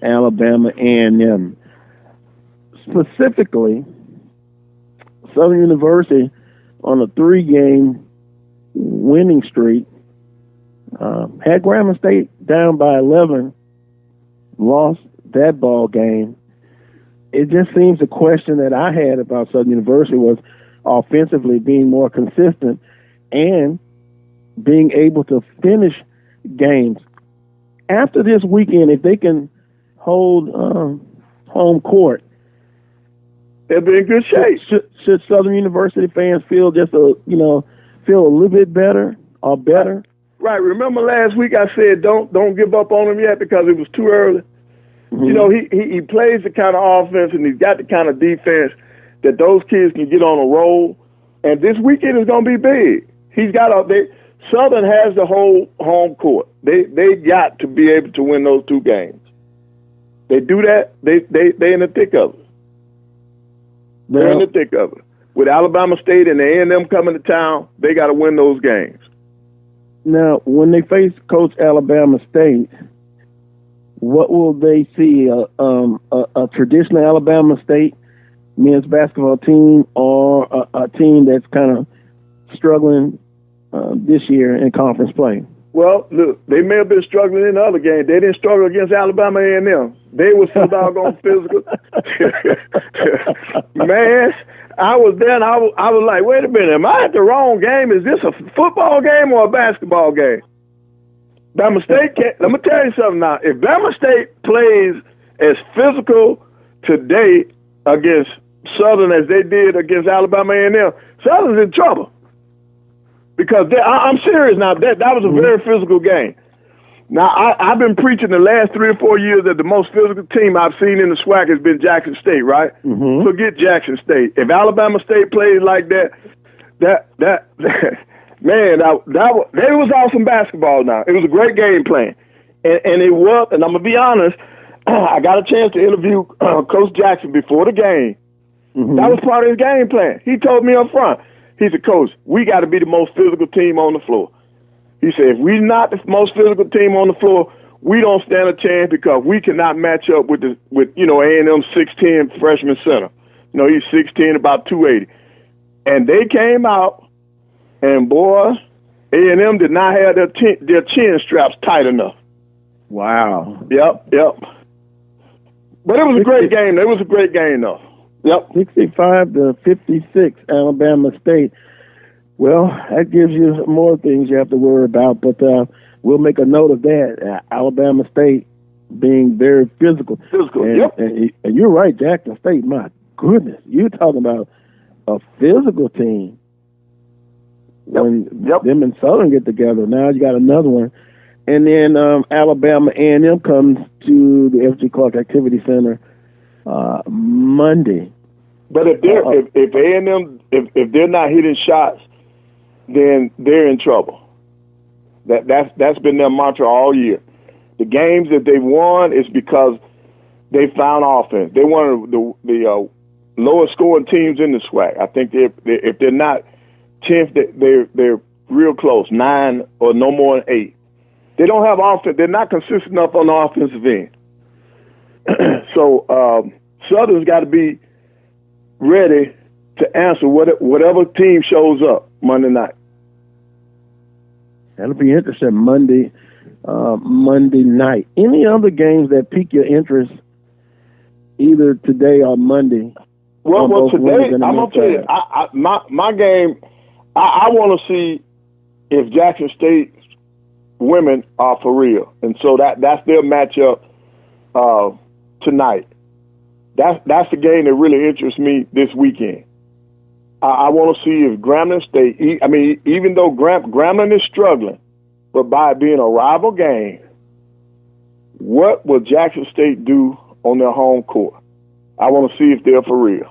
Alabama A&M. Specifically, Southern University on a 3-game winning streak had Grambling State down by 11. Lost that ball game. It just seems the question that I had about Southern University was offensively being more consistent and being able to finish games. After this weekend, if they can hold home court,
they'll be in good shape.
Should Southern University fans feel feel a little bit better or better?
Right. Remember last week I said don't give up on him yet because it was too early. Mm-hmm. He plays the kind of offense and he's got the kind of defense that those kids can get on a roll. And this weekend is going to be big. Southern has the whole home court. They got to be able to win those 2 games. They do that. They in the thick of it. They're in the thick of it. With Alabama State and the A&M coming to town, they got to win those games.
Now, when they face Coach Alabama State, what will they see? A traditional Alabama State men's basketball team, or a team that's kind of struggling this year in conference play?
Well, look, they may have been struggling in the other game. They didn't struggle against Alabama A&M. They were so doggone physical. Man, I was there and I was like, wait a minute, am I at the wrong game? Is this a football game or a basketball game? Bama State let me tell you something now. If Bama State plays as physical today against Southern as they did against Alabama A&M, Southern's in trouble. Because I'm serious now. That was a very physical game. Now, I've been preaching the last 3 or 4 years that the most physical team I've seen in the SWAC has been Jackson State, right?
Mm-hmm.
Forget Jackson State. If Alabama State plays like that man, that was awesome basketball now. It was a great game plan. And it was, and I'm going to be honest, I got a chance to interview Coach Jackson before the game.
Mm-hmm.
That was part of his game plan. He told me up front, he said, Coach, we got to be the most physical team on the floor. He said, if we're not the most physical team on the floor, we don't stand a chance because we cannot match up with A&M 6'10" freshman center. He's 6'10", about 280. And they came out, and boy, A&M did not have their chin straps tight enough.
Wow.
Yep. But it was a great game. It was a great game, though. Yep.
65-56, Alabama State. Well, that gives you more things you have to worry about, but we'll make a note of that. Alabama State being very physical. And you're right, Jackson State, my goodness. You're talking about a physical team. When them and Southern get together, now you got another one. And then Alabama A&M comes to the F.G. Clark Activity Center Monday.
But if A&M if they're not hitting shots, then they're in trouble. That's been their mantra all year. The games that they've won is because they found offense. They're one of the lowest scoring teams in the SWAC. I think if they're not 10th, they're real close, 9 or no more than 8. They don't have offense. They're not consistent enough on the offensive end. So Southern's got to be ready to answer whatever team shows up Monday night.
That'll be interesting. Monday night. Any other games that pique your interest, either today or Monday?
Well, today I'm gonna tell you, my game. I want to see if Jackson State women are for real, and so that's their matchup tonight. That's the game that really interests me this weekend. I want to see if Grambling State, even though Grambling is struggling, but by it being a rival game, what will Jackson State do on their home court? I want to see if they're for real.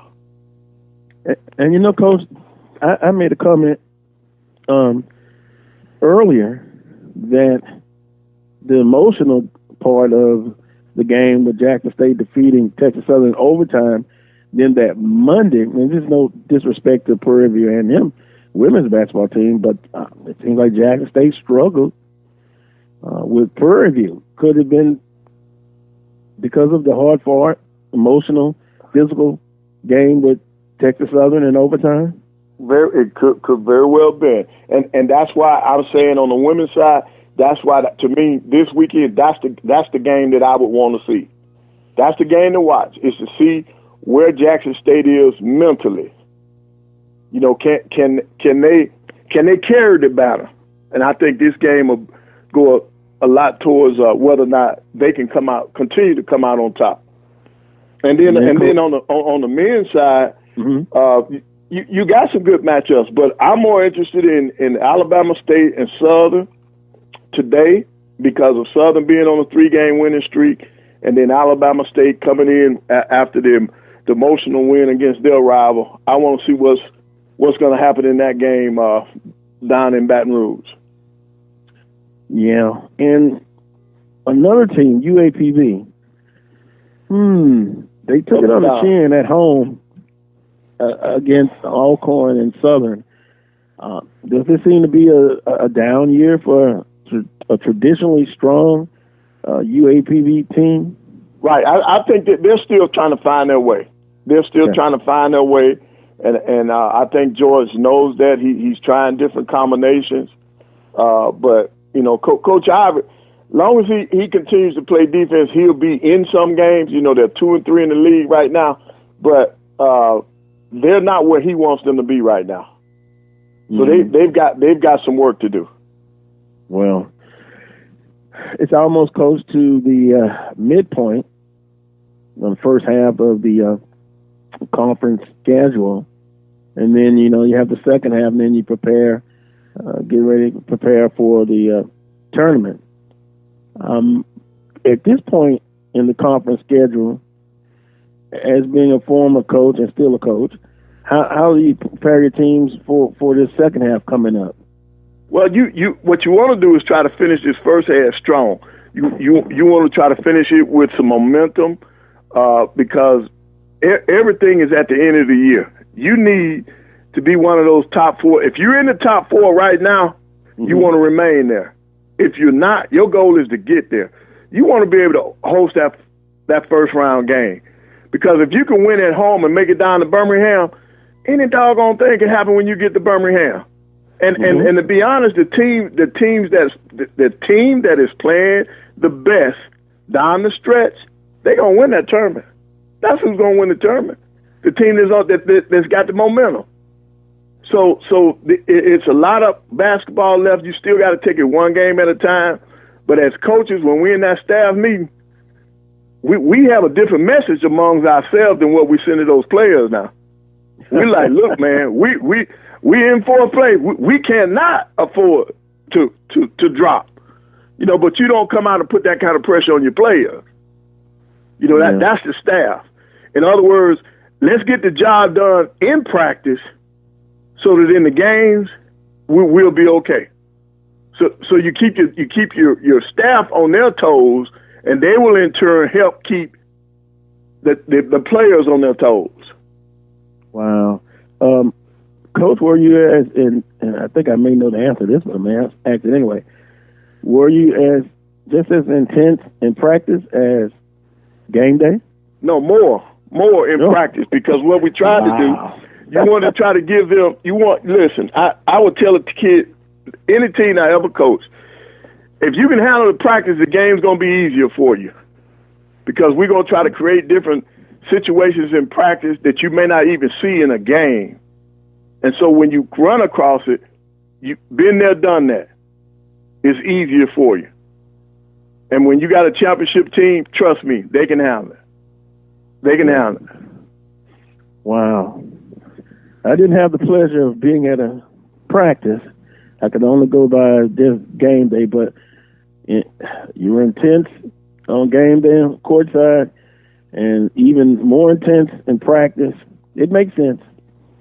And Coach, I made a comment earlier that the emotional part of the game with Jackson State defeating Texas Southern in overtime, then that Monday, and there's no disrespect to Prairie View A&M women's basketball team, but it seems like Jackson State struggled with Prairie View. Could have been because of the hard-fought, emotional, physical game with Texas Southern in overtime?
It could very well be. And that's why I was saying on the women's side, that's why, to me, this weekend, that's the game that I would want to see. That's the game to watch, is to see where Jackson State is mentally. Can they carry the battle? And I think this game will go a lot towards whether or not they can continue to come out on top. And then on the men's side, mm-hmm. You got some good matchups, but I'm more interested in Alabama State and Southern today because of Southern being on a 3-game winning streak, and then Alabama State coming in after the emotional win against their rival. I want to see what's going to happen in that game down in Baton Rouge.
Yeah, and another team, UAPB. They took it on the chin at home against Alcorn and Southern. Does this seem to be a down year for a traditionally strong UAPB team?
Right. I think that they're still trying to find their way. They're still trying to find their way, and I think George knows that. He's trying different combinations. But, Coach Ivey, as long as he continues to play defense, he'll be in some games. They're 2 and 3 in the league right now, but they're not where he wants them to be right now. So they've got some work to do.
Well, it's almost close to the midpoint on the first half of the conference schedule, and then you have the second half, and then you get ready to prepare for the tournament. At this point in the conference schedule, as being a former coach and still a coach, how do you prepare your teams for this second half coming up?
Well, you what you want to do is try to finish this first half strong. You want to try to finish it with some momentum because everything is at the end of the year. You need to be one of those top four. If you're in the top four right now, you want to remain there. If you're not, your goal is to get there. You want to be able to host that first round game. Because if you can win at home and make it down to Birmingham, any doggone thing can happen when you get to Birmingham. And to be honest, the team that is playing the best down the stretch, they're gonna win that tournament. That's who's gonna win the tournament. The team that's got the momentum. So it's a lot of basketball left. You still got to take it one game at a time. But as coaches, when we're in that staff meeting, we have a different message amongst ourselves than what we send to those players now. We're like, look, man, we in for a play. We cannot afford to drop. But you don't come out and put that kind of pressure on your players. That's the staff. In other words, let's get the job done in practice so that in the games we'll be okay. So you keep your staff on their toes, and they will in turn help keep the players on their toes.
Wow. Coach, were you and I think I may know the answer to this, but I'm going to ask it anyway. Were you just as intense in practice as game day?
No, more in practice, because what we tried to do, you want to try to give them, listen, I would tell a kid, any team I ever coached, if you can handle the practice, the game's going to be easier for you, because we're going to try to create different situations in practice that you may not even see in a game. And so when you run across it, you've been there, done that. It's easier for you. And when you got a championship team, trust me, they can handle it. They can handle it.
Wow. I didn't have the pleasure of being at a practice. I could only go by this game day, but you were intense on game day, courtside, and even more intense in practice. It makes sense.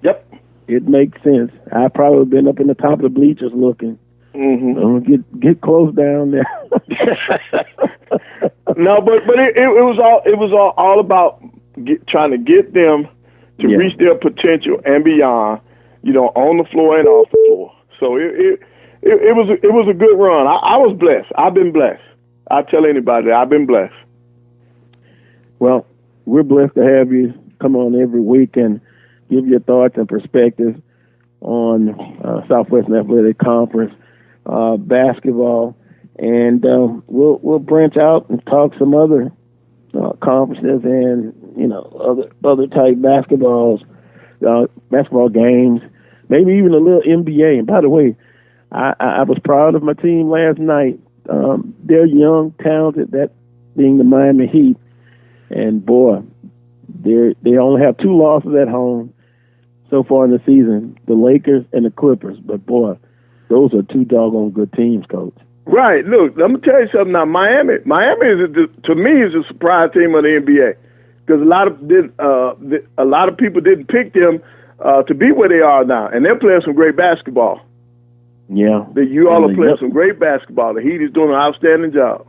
Yep. It makes sense. I probably been up in the top of the bleachers looking. Mm-hmm. Get close down there.
No, but it was all about trying to get them to reach their potential and beyond, on the floor and off the floor. So it was a good run. I was blessed. I've been blessed. I tell anybody that I've been blessed.
Well, we're blessed to have you come on every week and give your thoughts and perspectives on Southwestern Athletic Conference basketball, and we'll branch out and talk some other conferences and other type basketball games, maybe even a little NBA. And by the way, I was proud of my team last night. They're young, talented, that being the Miami Heat, and boy, they only have 2 losses at home so far in the season, the Lakers and the Clippers. But boy, those are 2 doggone good teams, Coach.
Right. Look, let me tell you something now. Miami is to me is a surprise team of the NBA, because a lot of people didn't pick them to be where they are now, and they're playing some great basketball.
Yeah.
You all are playing some great basketball. The Heat is doing an outstanding job.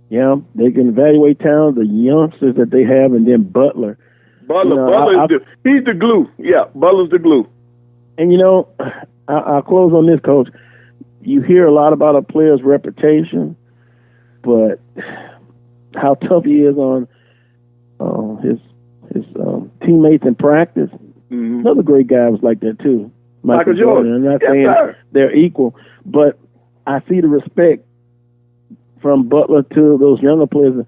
Yeah, they can evaluate talent, the youngsters that they have, and then Butler. He's the glue. Yeah, Butler's the glue. And I'll close on this, Coach. You hear a lot about a player's reputation, but how tough he is on his teammates in practice. Mm-hmm. Another great guy was like that too, Michael Jordan. I'm not saying they're equal, but I see the respect from Butler to those younger players,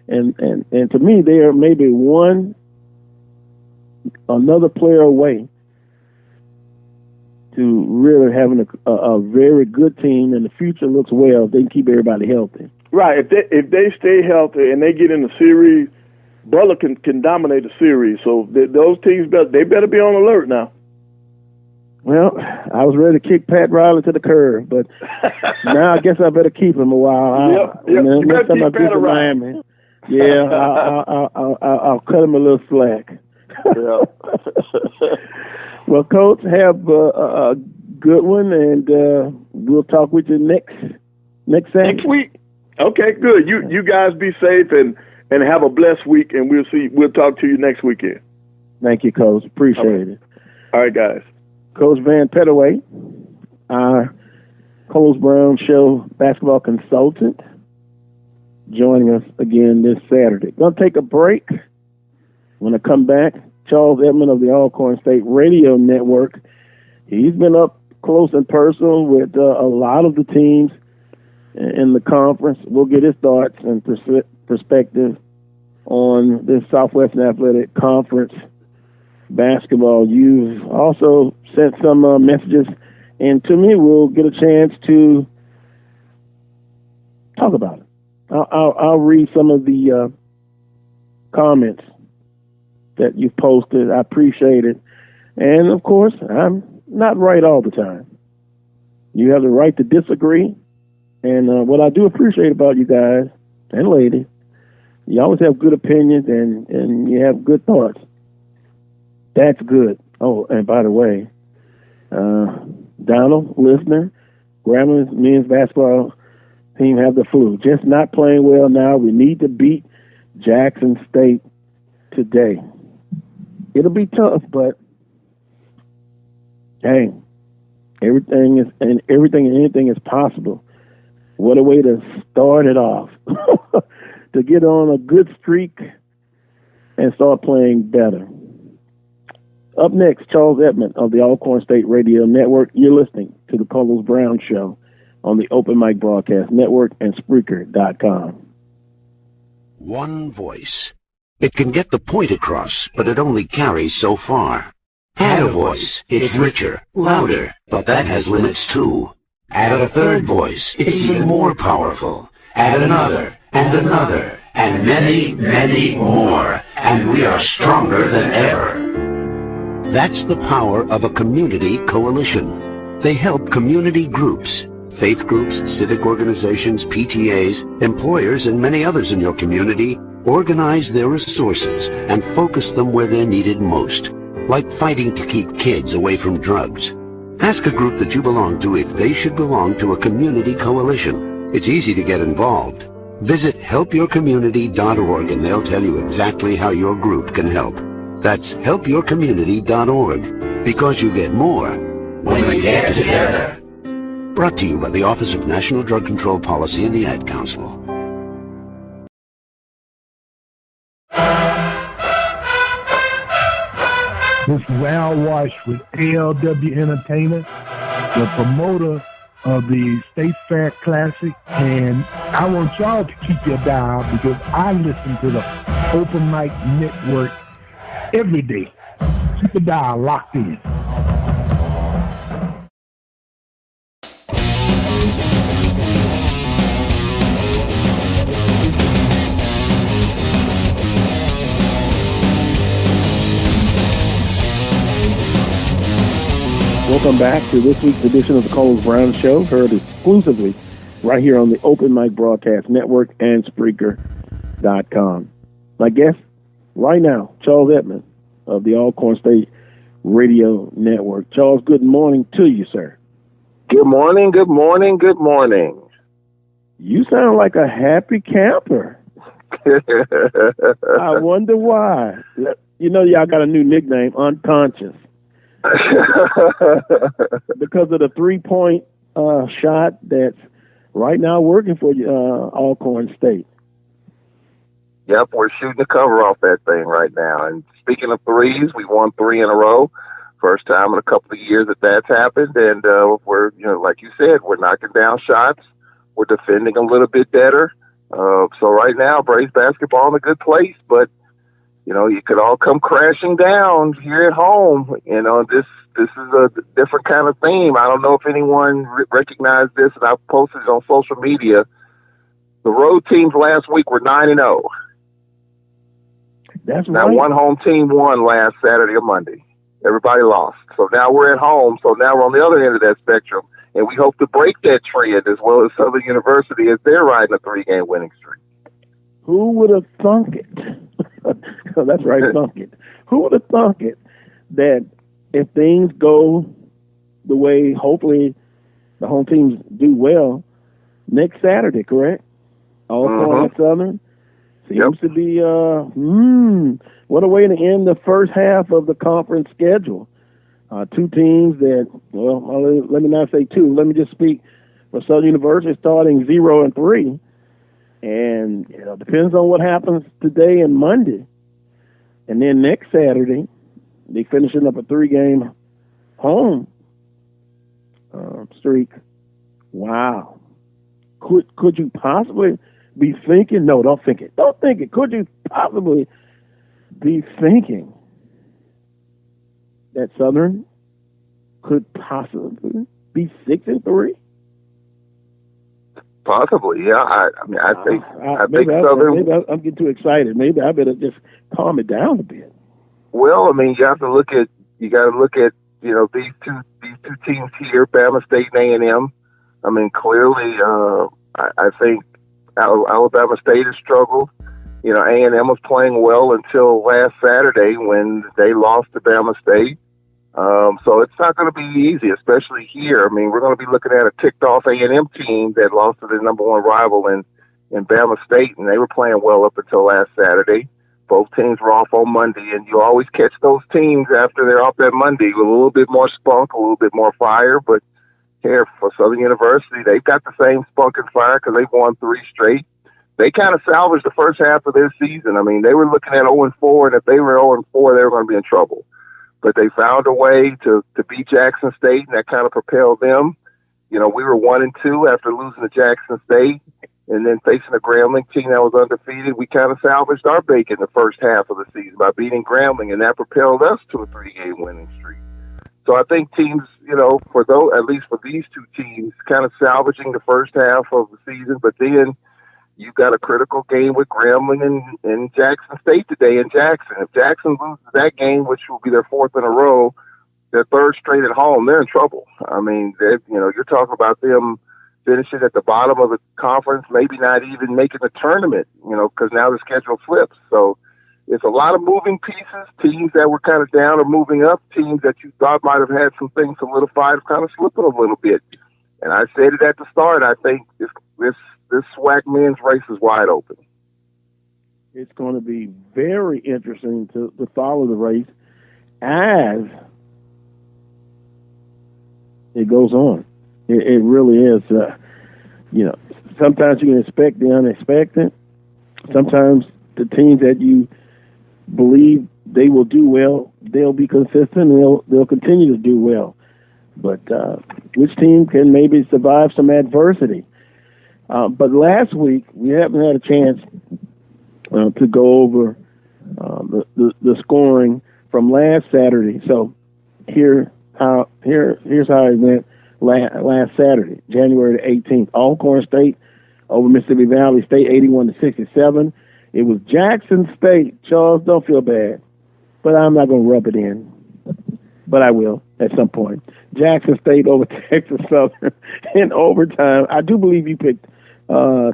and to me, they are maybe another player away to really having a very good team, and the future looks well if they can keep everybody healthy.
Right. If they stay healthy and they get in the series, Butler can dominate the series. So those teams better be on alert now.
Well, I was ready to kick Pat Riley to the curb, but now I guess I better keep him a while.
Yep. You
Next
better
time I
keep Pat
visit
around.
Miami, yeah, I'll cut him a little slack.
Yeah.
Well, Coach, have a good one, and we'll talk with you next Saturday.
Next week. Okay, good. You guys be safe and have a blessed week, and we'll talk to you next weekend.
Thank you, Coach. Appreciate it.
All right, guys.
Coach Van Pettaway, our Coles Brown Show basketball consultant, joining us again this Saturday. Going to take a break. When I come back, Charles Edmond of the Alcorn State Radio Network. He's been up close and personal with a lot of the teams in the conference. We'll get his thoughts and perspective on this Southwestern Athletic Conference basketball. You've also sent some messages, and to me, we'll get a chance to talk about it. I'll read some of the comments that you've posted. I appreciate it. And, of course, I'm not right all the time. You have the right to disagree. And what I do appreciate about you guys and ladies, you always have good opinions and you have good thoughts. That's good. Oh, and by the way, Donald, listener, Grambling men's basketball team have the flu. Just not playing well now. We need to beat Jackson State today. It'll be tough, but hey, everything and anything is possible. What a way to start it off. To get on a good streak and start playing better. Up next, Charles Edmond of the Alcorn State Radio Network. You're listening to the Coles Brown Show on the Open Mic Broadcast Network and Spreaker.com.
One voice. It can get the point across, but it only carries so far. Add a voice. It's richer, louder, but that has limits too. Add a third voice. It's even more powerful. Add another, and another, and many, many more. And we are stronger than ever. That's the power of a community coalition. They help community groups, faith groups, civic organizations, PTAs, employers, and many others in your community organize their resources and focus them where they're needed most, like fighting to keep kids away from drugs. Ask a group that you belong to if they should belong to a community coalition. It's easy to get involved. Visit helpyourcommunity.org and they'll tell you exactly how your group can help. That's helpyourcommunity.org, because you get more when we get together. Brought to you by the Office of National Drug Control Policy and the Ad Council.
This is Al Wash with ALW Entertainment, the promoter of the State Fair Classic, and I want y'all to keep your dial because I listen to the Open Mic Network every day. Keep the dial locked in.
Welcome back to this week's edition of the Coles Brown Show, heard exclusively right here on the Open Mic Broadcast Network and Spreaker.com. My guest right now, Charles Edmond of the Alcorn State Radio Network. Charles, good morning to you, sir.
Good morning, good morning, good morning.
You sound like a happy camper. I wonder why. You know, y'all got a new nickname, Unconscious. Because of the 3-point shot that's right now working for you, Alcorn State.
Yep, we're shooting the cover off that thing right now. And speaking of threes, we won 3 in a row. First time in a couple of years that's happened. And we're, like you said, we're knocking down shots. We're defending a little bit better. So right now, Braves basketball in a good place, but you could all come crashing down here at home. This is a different kind of theme. I don't know if anyone recognized this, and I posted it on social media. The road teams last week were 9-0.
That's
now
right.
One home team won last Saturday or Monday. Everybody lost. So now we're at home. So now we're on the other end of that spectrum, and we hope to break that trend as well as Southern University as they're riding a 3-game winning streak.
Who would have thunk it? That's right, thunk it. Who would have thunk it that if things go the way, hopefully, the home teams do well next Saturday, correct? All at Southern seems to be. What a way to end the first half of the conference schedule. Two teams that, well, let me not say two. Let me just speak for Southern University, starting 0-3, and depends on what happens today and Monday, and then next Saturday they finishing up a 3-game home streak. Wow. Could you possibly be thinking? No, don't think it. Don't think it. Could you possibly be thinking that Southern could possibly be 6-3?
Possibly, yeah. I think Southern.
Maybe I'm getting too excited. Maybe I better just calm it down a bit.
Well, I mean, you got to look at these two teams here, Bama State and A&M. I mean, clearly, I think Alabama State has struggled. A&M was playing well until last Saturday when they lost to Bama State. So it's not going to be easy, especially here. I mean, we're going to be looking at a ticked-off A&M team that lost to their number one rival in Bama State, and they were playing well up until last Saturday. Both teams were off on Monday, and you always catch those teams after they're off that Monday with a little bit more spunk, a little bit more fire. But here for Southern University, they've got the same spunk and fire because they've won 3 straight. They kind of salvaged the first half of their season. I mean, they were looking at 0-4, and if they were 0-4, they were going to be in trouble. But they found a way to beat Jackson State, and that kind of propelled them. We were 1-2 after losing to Jackson State, and then facing a Grambling team that was undefeated. We kind of salvaged our bacon the first half of the season by beating Grambling, and that propelled us to a 3-game winning streak. So I think teams, at least for these two teams, kind of salvaging the first half of the season, but then you've got a critical game with Grambling and Jackson State today in Jackson. If Jackson loses that game, which will be their 4th in a row, their 3rd straight at home, they're in trouble. I mean, you're talking about them finishing at the bottom of the conference, maybe not even making the tournament, because now the schedule flips. So it's a lot of moving pieces. Teams that were kind of down are moving up. Teams that you thought might have had some things solidified are kind of slipping a little bit. And I said it at the start. I think this SWAC men's race is wide open.
It's going to be very interesting to follow the race as it goes on. It really is. Sometimes you can expect the unexpected. Sometimes the teams that you believe they will do well, they'll be consistent and they'll continue to do well. But which team can maybe survive some adversity? But last week, we haven't had a chance to go over the scoring from last Saturday. So here's how it went last Saturday, January the 18th. Alcorn State over Mississippi Valley State, 81-67. It was Jackson State. Charles, don't feel bad, but I'm not going to rub it in. But I will at some point. Jackson State over Texas Southern in overtime. I do believe you picked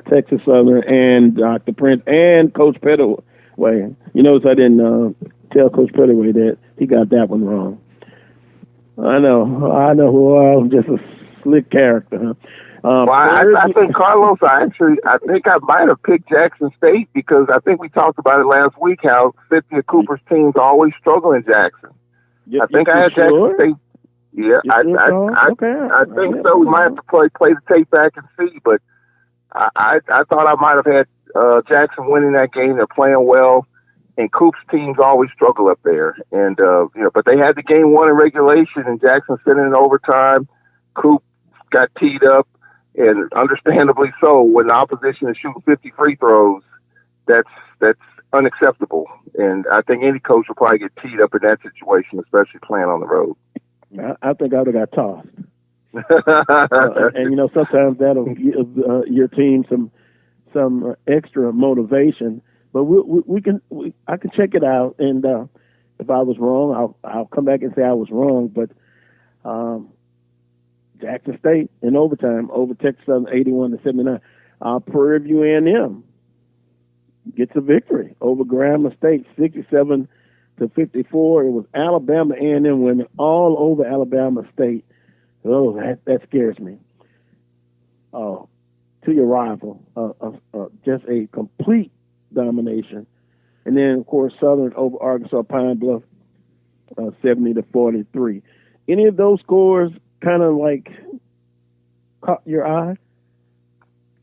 Texas Southern and Dr. Prince and Coach Pettaway. You notice I didn't tell Coach Pettaway that he got that one wrong. I know. Well, I'm just a slick character, huh?
I think, Carlos, I think I might have picked Jackson State because I think we talked about it last week how Cynthia Cooper's teams always struggle in Jackson. I think I had Jackson State. Yeah, I think so. We might have to play the tape back and see, but I thought I might have had Jackson winning that game. They're playing well, and Coop's teams always struggle up there. And but they had the game won in regulation, and Jackson sent in overtime. Coop got teed up, and understandably so. When the opposition is shooting 50 free throws, that's unacceptable. And I think any coach will probably get teed up in that situation, especially playing on the road.
I think I would have got tossed. And sometimes that'll give your team some extra motivation. But I can check it out, and if I was wrong, I'll come back and say I was wrong. But Jackson State in overtime over Texas Southern 81-79. Prairie View A&M gets a victory over Grambling State 67-54. It was Alabama A&M winning all over Alabama State. Oh, that scares me. To your rival, just a complete domination. And then, of course, Southern over Arkansas Pine Bluff, 70-43. Any of those scores kind of like caught your eye?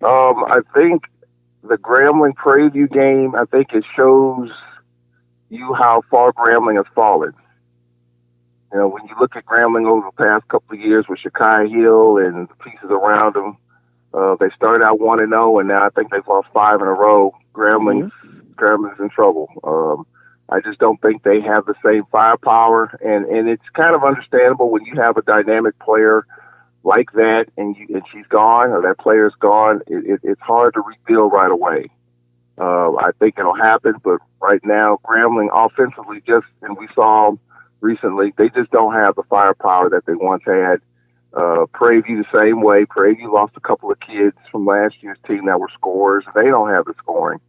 I think the Grambling Prairie View game, I think it shows you how far Grambling has fallen. You know, when you look at Grambling over the past couple of years with Shakai Hill and the pieces around them, they started out 1-0, and now I think they've lost 5 in a row. Grambling's in trouble. I just don't think they have the same firepower, and it's kind of understandable when you have a dynamic player like that, and she's gone, or that player's gone. It's hard to rebuild right away. I think it'll happen, but right now, Grambling offensively and we saw recently, they just don't have the firepower that they once had. Prairie View the same way. Prairie View lost a couple of kids from last year's team that were scorers. They don't have the scoring.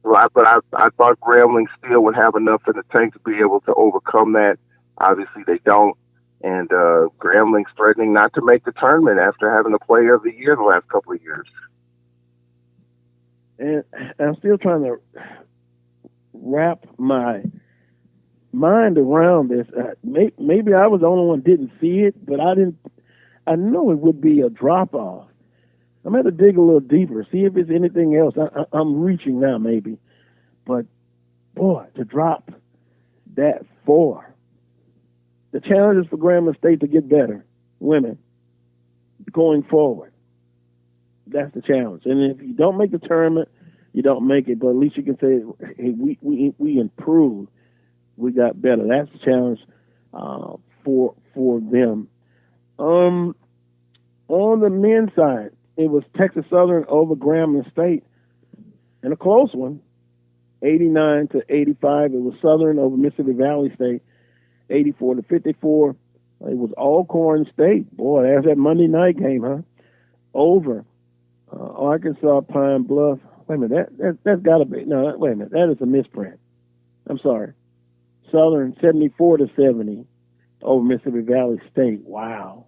But I thought Grambling still would have enough in the tank to be able to overcome that. Obviously, they don't. And Grambling's threatening not to make the tournament after having the Player of the Year the last couple of years.
And I'm still trying to wrap my mind around this. Maybe I was the only one who didn't see it, but I know it would be a drop-off. I'm going to dig a little deeper, see if it's anything else. I'm reaching now, maybe. But, boy, to drop that 4. The challenge is for Grambling State to get better, women, going forward. That's the challenge. And if you don't make the tournament, you don't make it. But at least you can say, hey, we improved. We got better. That's the challenge for them. On the men's side, it was Texas Southern over Grambling State, and a close one, 89-85. It was Southern over Mississippi Valley State, 84-54. It was Alcorn State. Boy, there's that Monday night game, huh? Over Arkansas Pine Bluff. Wait a minute, that's got to be wait a minute, that is a misprint. I'm sorry. Southern 74-70 over Mississippi Valley State. Wow.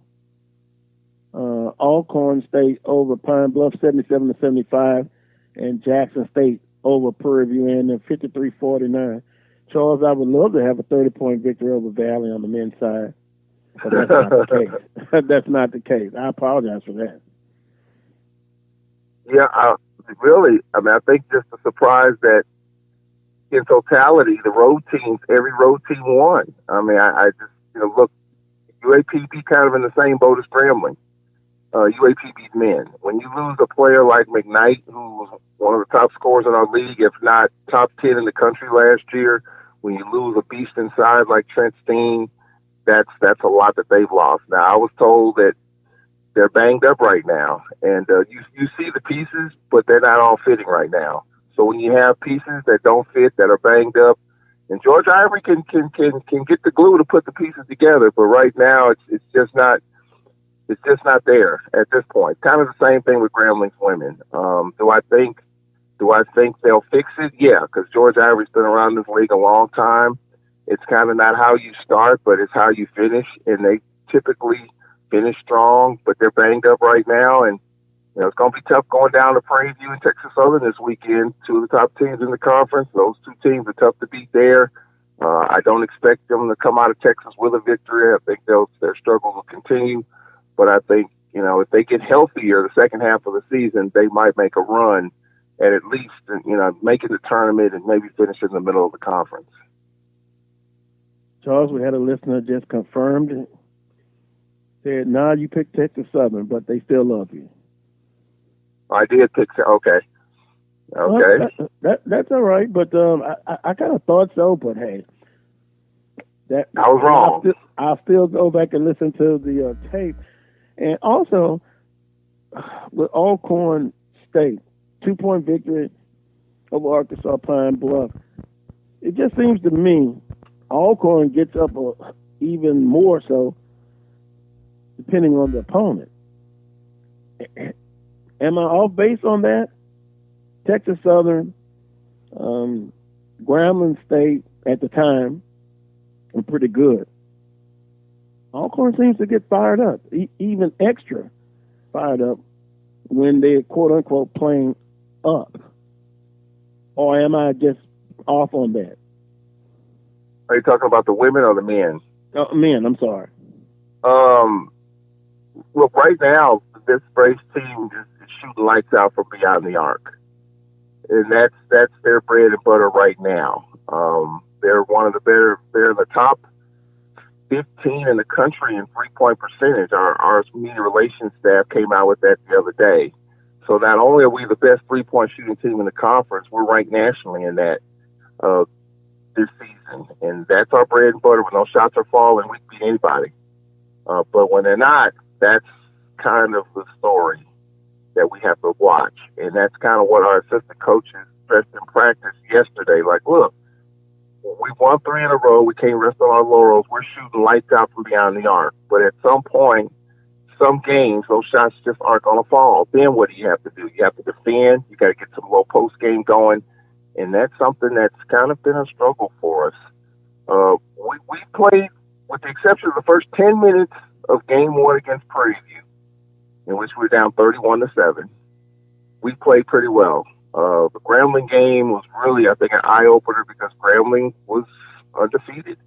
Alcorn State over Pine Bluff 77-75, and Jackson State over Prairie View and 53-49. Charles, I would love to have a 30-point victory over Valley on the men's side, but that's not the case. That's not the case. I apologize for that.
Yeah, I think just the surprise that in totality, the road teams, every road team won. I just, look, UAPB kind of in the same boat as Grambling. UAPB's men. When you lose a player like McKnight, who was one of the top scorers in our league, if not top 10 in the country last year, when you lose a beast inside like Trent Steen, that's a lot that they've lost. Now, I was told that they're banged up right now, and you see the pieces, but they're not all fitting right now. So when you have pieces that don't fit, that are banged up, and George Ivory can get the glue to put the pieces together, but right now it's just not there at this point. Kind of the same thing with Grambling's women. Do I think they'll fix it? Yeah, because George Ivory's been around this league a long time. It's kind of not how you start, but it's how you finish, and they typically finish strong, but they're banged up right now, and it's going to be tough going down to Prairie View and Texas Southern this weekend, 2 of the top teams in the conference. Those 2 teams are tough to beat there. I don't expect them to come out of Texas with a victory. I think their struggle will continue. But I think, if they get healthier the second half of the season, they might make a run at least, making the tournament and maybe finish in the middle of the conference.
Charles, we had a listener just confirmed it. Said, you picked Texas Southern, but they still love you.
I did pick. Okay.
Well, that's all right, but I kind of thought so. But hey, I was wrong. I'll still go back and listen to the tape, and also with Alcorn State, 2-point victory over Arkansas Pine Bluff. It just seems to me Alcorn gets up even more so depending on the opponent. Am I off base on that? Texas Southern, Grambling State at the time were pretty good. Alcorn seems to get fired up, even extra fired up when they're quote-unquote playing up. Or am I just off on that?
Are you talking about the women or the men?
Men, I'm sorry.
Look, right now, this Braves team is shooting lights out from beyond the arc. And that's their bread and butter right now. They're one of the better, they're in the top 15 in the country in three-point percentage. Our media relations staff came out with that the other day. So not only are we the best three-point shooting team in the conference, we're ranked nationally in that this season. And that's our bread and butter. When those shots are falling, we can beat anybody. But when they're not, that's kind of the story that we have to watch. And that's kind of what our assistant coaches stressed in practice yesterday. Like, look, we won 3 in a row. We can't rest on our laurels. We're shooting lights out from beyond the arc. But at some point, some games, those shots just aren't going to fall. Then what do you have to do? You have to defend. You got to get some low post game going. And that's something that's kind of been a struggle for us. We played, with the exception of the first 10 minutes of game 1 against Prairie View, in which we were down 31-7. We played pretty well. The Grambling game was really, I think, an eye-opener because Grambling was undefeated.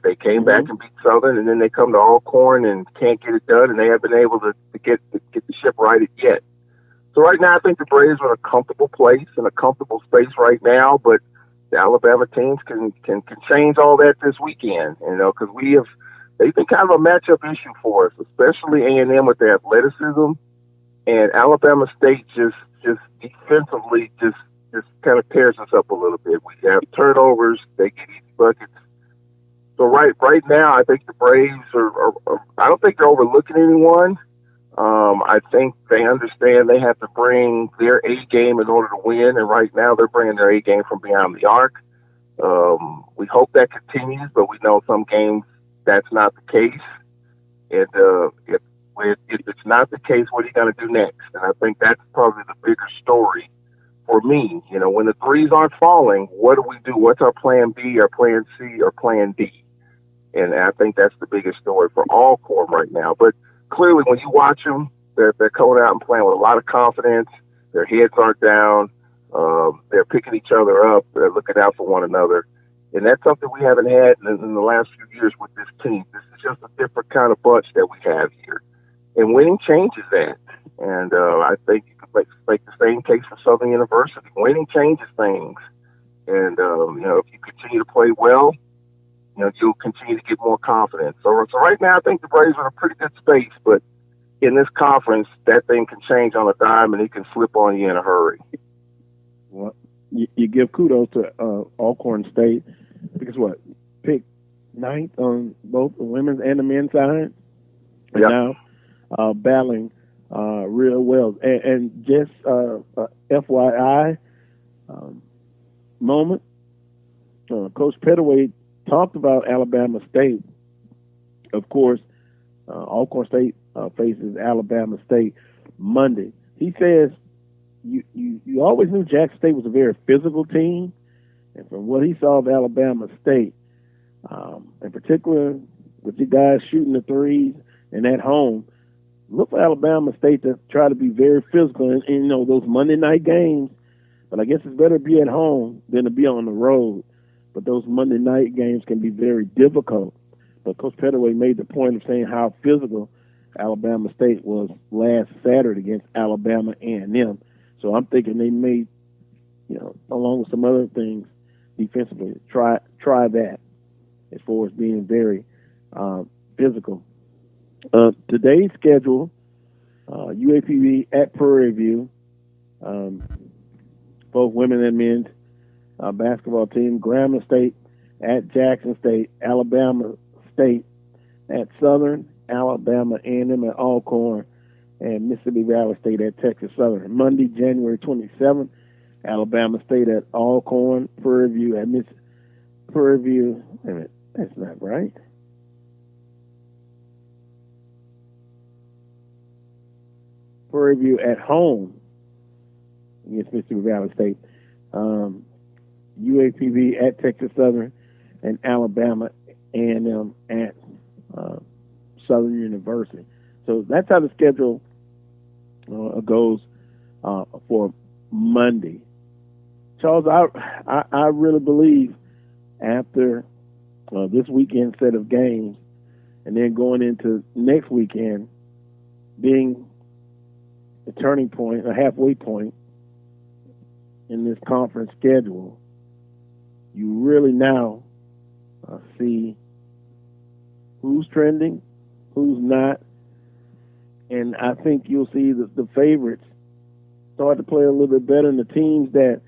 They came back and beat Southern, and then they come to Alcorn and can't get it done, and they haven't been able to get the ship righted yet. So right now, I think the Braves are in a comfortable place, in a comfortable space right now, but the Alabama teams can change all that this weekend, because they've been kind of a matchup issue for us, especially A&M with their athleticism, and Alabama State just defensively just kind of tears us up a little bit. We have turnovers, they get easy buckets. So right now, I think the Braves are I don't think they're overlooking anyone. I think they understand they have to bring their A game in order to win, and right now they're bringing their A game from beyond the arc. We hope that continues, but we know some games that's not the case. And if it's not the case, what are you going to do next? And I think that's probably the bigger story for me. When the threes aren't falling, what do we do? What's our plan B, our plan C, or plan D? And I think that's the biggest story for Alcorn right now. But clearly, when you watch them, they're coming out and playing with a lot of confidence. Their heads aren't down. They're picking each other up. They're looking out for one another. And that's something we haven't had in the last few years with this team. This is just a different kind of bunch that we have here. And winning changes that. And I think you could make the same case for Southern University. Winning changes things. And, if you continue to play well, you'll continue to get more confidence. So right now, I think the Braves are in a pretty good space, but in this conference, that thing can change on a dime, and it can slip on you in a hurry.
Well, you give kudos to Alcorn State because picked 9th on both the women's and the men's side, and now battling real well. And just FYI moment, Coach Pettaway talked about Alabama State. Of course, Alcorn State faces Alabama State Monday. He says you always knew Jackson State was a very physical team, and from what he saw of Alabama State, in particular with you guys shooting the threes and at home, look for Alabama State to try to be very physical in those Monday night games. But I guess it's better to be at home than to be on the road. But those Monday night games can be very difficult. But Coach Pettaway made the point of saying how physical Alabama State was last Saturday against Alabama A&M. So I'm thinking they may, along with some other things defensively, try that as far as being very physical. Today's schedule, UAPB at Prairie View, both women and men's basketball team. Grambling State at Jackson State, Alabama State at Southern, Alabama A&M at Alcorn, and Mississippi Valley State at Texas Southern. Monday, January 27th, Alabama State at Alcorn, Prairie View at Prairie View. Wait a minute, that's not right. Prairie View at home against Mississippi Valley State. UAPB at Texas Southern, and Alabama A&M at Southern University. So that's how the schedule goes for Monday. Charles, I really believe after this weekend set of games and then going into next weekend being a turning point, a halfway point in this conference schedule, you really now see who's trending, who's not, and I think you'll see the favorites start to play a little bit better, and the teams that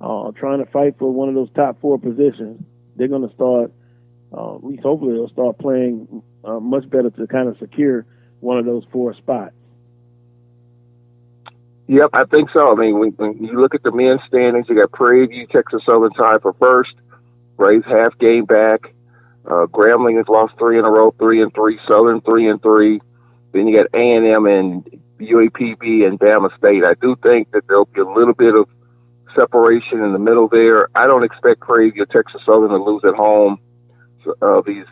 are trying to fight for one of those top four positions, they're going to start, at least hopefully they'll start playing much better to kind of secure one of those four spots.
Yep, I think so. I mean, when you look at the men's standings, you got Prairie View, Texas Southern tied for first. Ray's half game back. Grambling has lost 3 in a row, 3-3. Southern 3-3. Then you got A&M and UAPB and Bama State. I do think that there'll be a little bit of separation in the middle there. I don't expect Prairie View, Texas Southern to lose at home these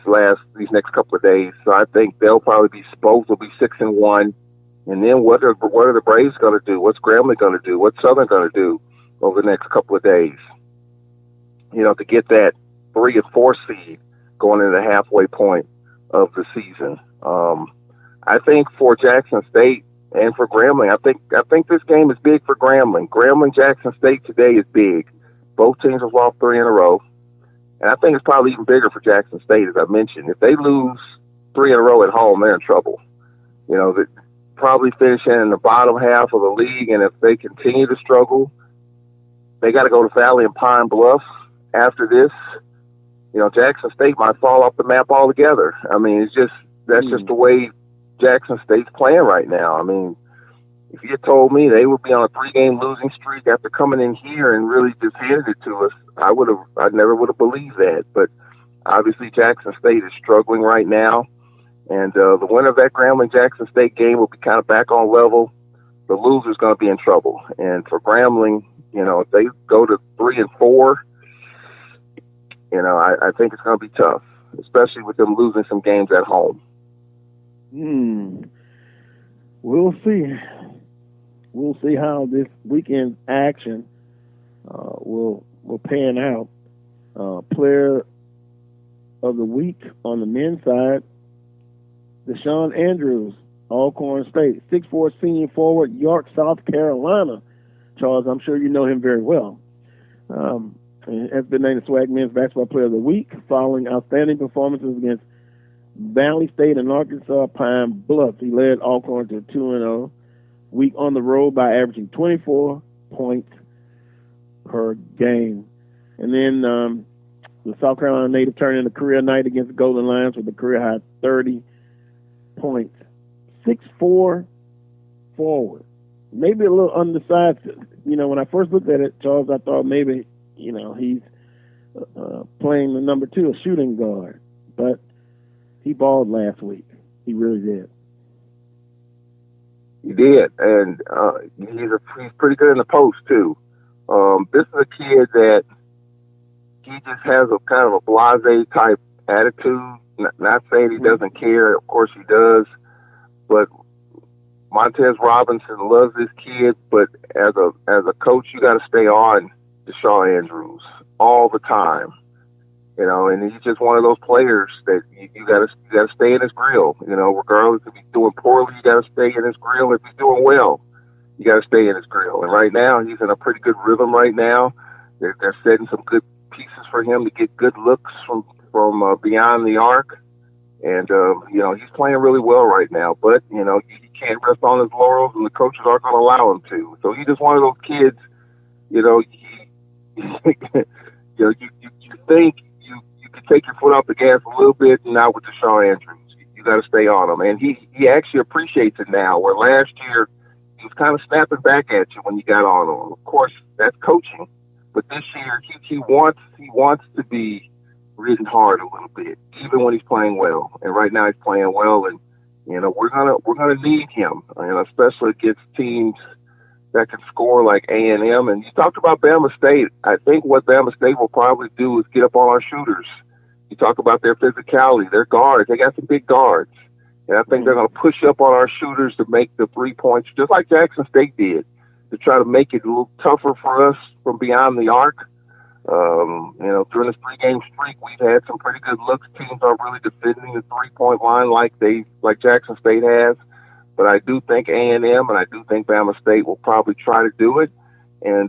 next couple of days. So I think they'll probably be both will be 6-1. And then what are the Braves going to do? What's Grambling going to do? What's Southern going to do over the next couple of days? You know, to get that 3 and 4 seed going into the halfway point of the season. I think for Jackson State and for Grambling, I think this game is big for Grambling. Grambling-Jackson State today is big. Both teams have lost 3 in a row. And I think it's probably even bigger for Jackson State, as I mentioned. If they lose 3 in a row at home, they're in trouble. You know, that probably finishing in the bottom half of the league, and if they continue to struggle, they got to go to Valley and Pine Bluff after this. You know, Jackson State might fall off the map altogether. I mean, that's just the way Jackson State's playing right now. I mean, if you had told me they would be on a 3-game losing streak after coming in here and really just handed it to us, I never would have believed that. But obviously Jackson State is struggling right now. And the winner of that Grambling-Jackson State game will be kind of back on level. The loser's going to be in trouble. And for Grambling, you know, if they go to 3 and 4, you know, I think it's going to be tough, especially with them losing some games at home.
We'll see. We'll see how this weekend's action will pan out. Player of the week on the men's side, Deshaun Andrews, Alcorn State, 6'4" senior forward, York, South Carolina. Charles, I'm sure you know him very well. Has been named the SWAC Men's Basketball Player of the Week following outstanding performances against Valley State and Arkansas Pine Bluff. He led Alcorn to 2-0 week on the road by averaging 24 points per game. And then the South Carolina native turned in a career night against the Golden Lions with a career high 30 points. 6'4" forward. Maybe a little undersized. You know, when I first looked at it, Charles, I thought maybe, you know, he's playing the number 2, a shooting guard. But he balled last week. He really did.
He did, and he's pretty good in the post too. This is a kid that he just has a kind of a blasé type attitude. Not saying he doesn't care, of course he does, but Montez Robinson loves this kid. But as a coach, you got to stay on Deshaun Andrews all the time. You know, and he's just one of those players that you gotta stay in his grill. You know, regardless if he's doing poorly, you gotta stay in his grill. If he's doing well, you gotta stay in his grill. And right now, he's in a pretty good rhythm. Right now, they're setting some good pieces for him to get good looks from beyond the arc. And you know, he's playing really well right now. But you know, he can't rest on his laurels, and the coaches aren't going to allow him to. So he's just one of those kids. You know, you think. Take your foot off the gas a little bit, and now with Deshaun Andrews, you got to stay on him. And he actually appreciates it now, where last year he was kind of snapping back at you when you got on him. Of course, that's coaching, but this year he wants to be ridden hard a little bit, even when he's playing well. And right now he's playing well, and we're gonna need him, especially against teams that can score like A&M. And you talked about Bama State. I think what Bama State will probably do is get up on our shooters. You talk about their physicality, their guards. They got some big guards. And I think they're going to push up on our shooters to make the 3 points, just like Jackson State did, to try to make it a little tougher for us from beyond the arc. During this 3-game streak, we've had some pretty good looks. Teams are really defending the 3-point line like Jackson State has. But I do think A&M and I do think Bama State will probably try to do it. And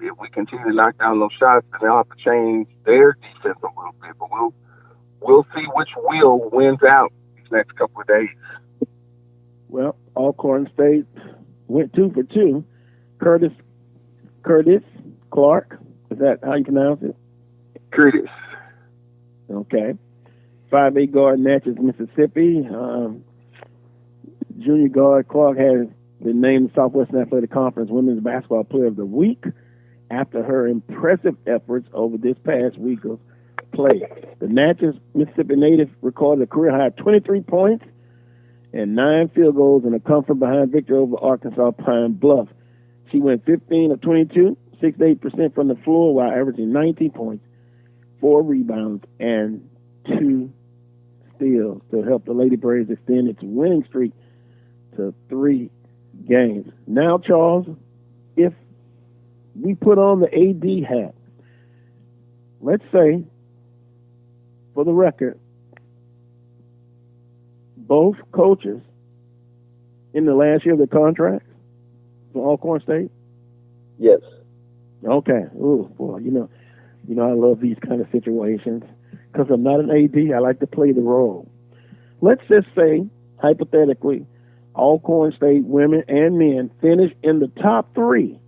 if we continue to knock down those shots, then they'll have to change their defense a little bit. But we'll see which wheel wins out these next couple of days.
Well, Alcorn State went 2 for 2. Curtis Clark, is that how you pronounce it?
Curtis.
Okay. 5'8" guard, Natchez, Mississippi. Junior guard Clark has been named Southwestern Athletic Conference Women's Basketball Player of the Week after her impressive efforts over this past week of play. The Natchez, Mississippi native recorded a career high of 23 points and 9 field goals in a come-from-behind victory over Arkansas Pine Bluff. She went 15 of 22, 68% from the floor, while averaging 19 points, 4 rebounds, and 2 steals to help the Lady Braves extend its winning streak to 3 games. Now, Charles, if we put on the AD hat, let's say, for the record, both coaches in the last year of their contracts for Alcorn State?
Yes.
Okay. Oh, boy, I love these kind of situations because I'm not an AD. I like to play the role. Let's just say, hypothetically, Alcorn State women and men finish in the top 3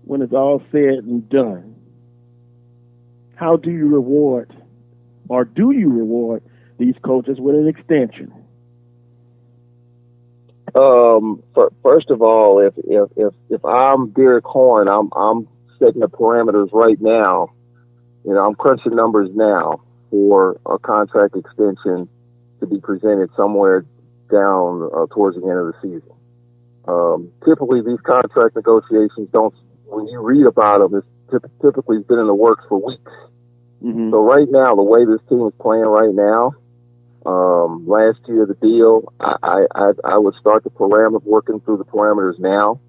when it's all said and done. How do you reward, or do you reward these coaches with an extension?
First of all, if I'm Derek Horn, I'm setting the parameters right now. I'm crunching numbers now for a contract extension to be presented somewhere down towards the end of the season. Typically, these contract negotiations when you read about them, it's typically been in the works for weeks. Mm-hmm. So right now, the way this team is playing right now, last year the deal, I would start working through the parameters now,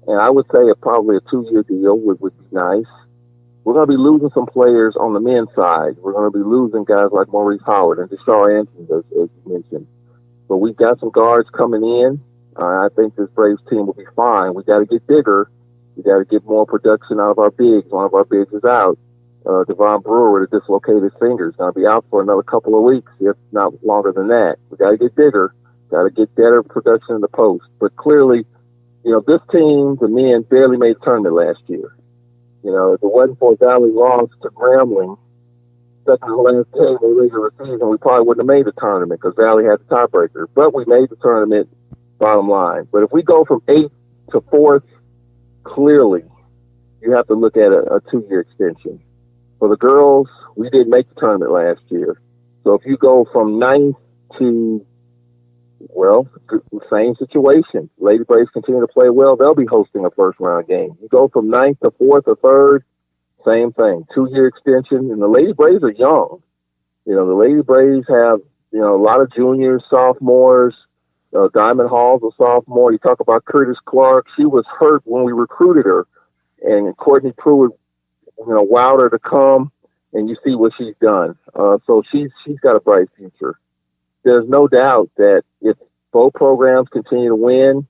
and I would say probably a 2-year deal would be nice. We're going to be losing some players on the men's side. We're going to be losing guys like Maurice Howard and Deshaun Anderson, as you mentioned. But we've got some guards coming in. I think this Braves team will be fine. We got to get bigger. We got to get more production out of our bigs. One of our bigs is out. Devon Brewer with a dislocated finger is going to be out for another couple of weeks, if not longer than that. We got to get bigger. Got to get better production in the post. But clearly, this team, the men, barely made the tournament last year. If it wasn't for Valley loss to Grambling, second to last game of the regular season, we probably wouldn't have made the tournament because Valley had the tiebreaker. But we made the tournament, bottom line. But if we go from 8th to 4th, clearly you have to look at a 2-year extension. For the girls, we didn't make the tournament last year. So if you go from 9th to, the same situation. Lady Braves continue to play well, they'll be hosting a first-round game. You go from 9th to 4th or 3rd, same thing. 2-year extension. And the Lady Braves are young. The Lady Braves have, a lot of juniors, sophomores. Diamond Hall's a sophomore. You talk about Curtis Clark. She was hurt when we recruited her. And Courtney Pruitt, wowed her to come. And you see what she's done. So she's got a bright future. There's no doubt that if both programs continue to win,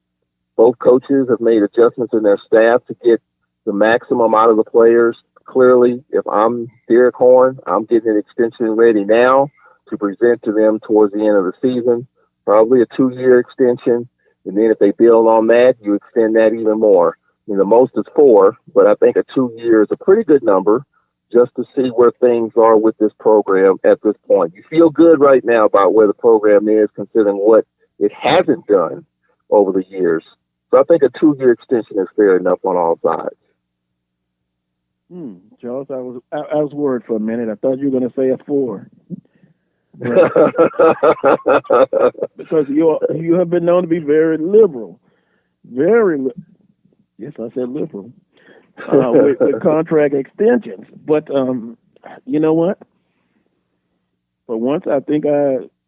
both coaches have made adjustments in their staff to get the maximum out of the players. Clearly, if I'm Derek Horn, I'm getting an extension ready now to present to them towards the end of the season, probably a 2-year extension. And then if they build on that, you extend that even more. The most is 4, but I think a 2-year is a pretty good number just to see where things are with this program at this point. You feel good right now about where the program is considering what it hasn't done over the years. So I think a 2-year extension is fair enough on all sides.
Charles, I was worried for a minute. I thought you were going to say a 4. Because you have been known to be very liberal. Yes, I said liberal. With contract extensions. But you know what? For once, I think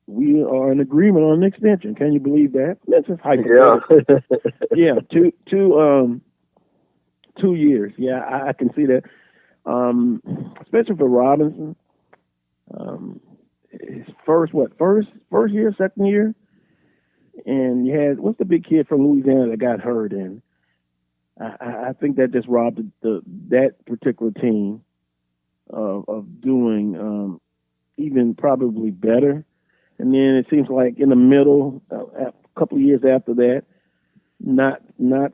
we are in agreement on an extension. Can you believe that? That's just hypothetical. Yeah, 2 years. Yeah, I can see that. Especially for Robinson. His first year, second year? And you had, what's the big kid from Louisiana that got hurt? And I think that just robbed that particular team of doing even probably better. And then it seems like in the middle, a couple of years after that, not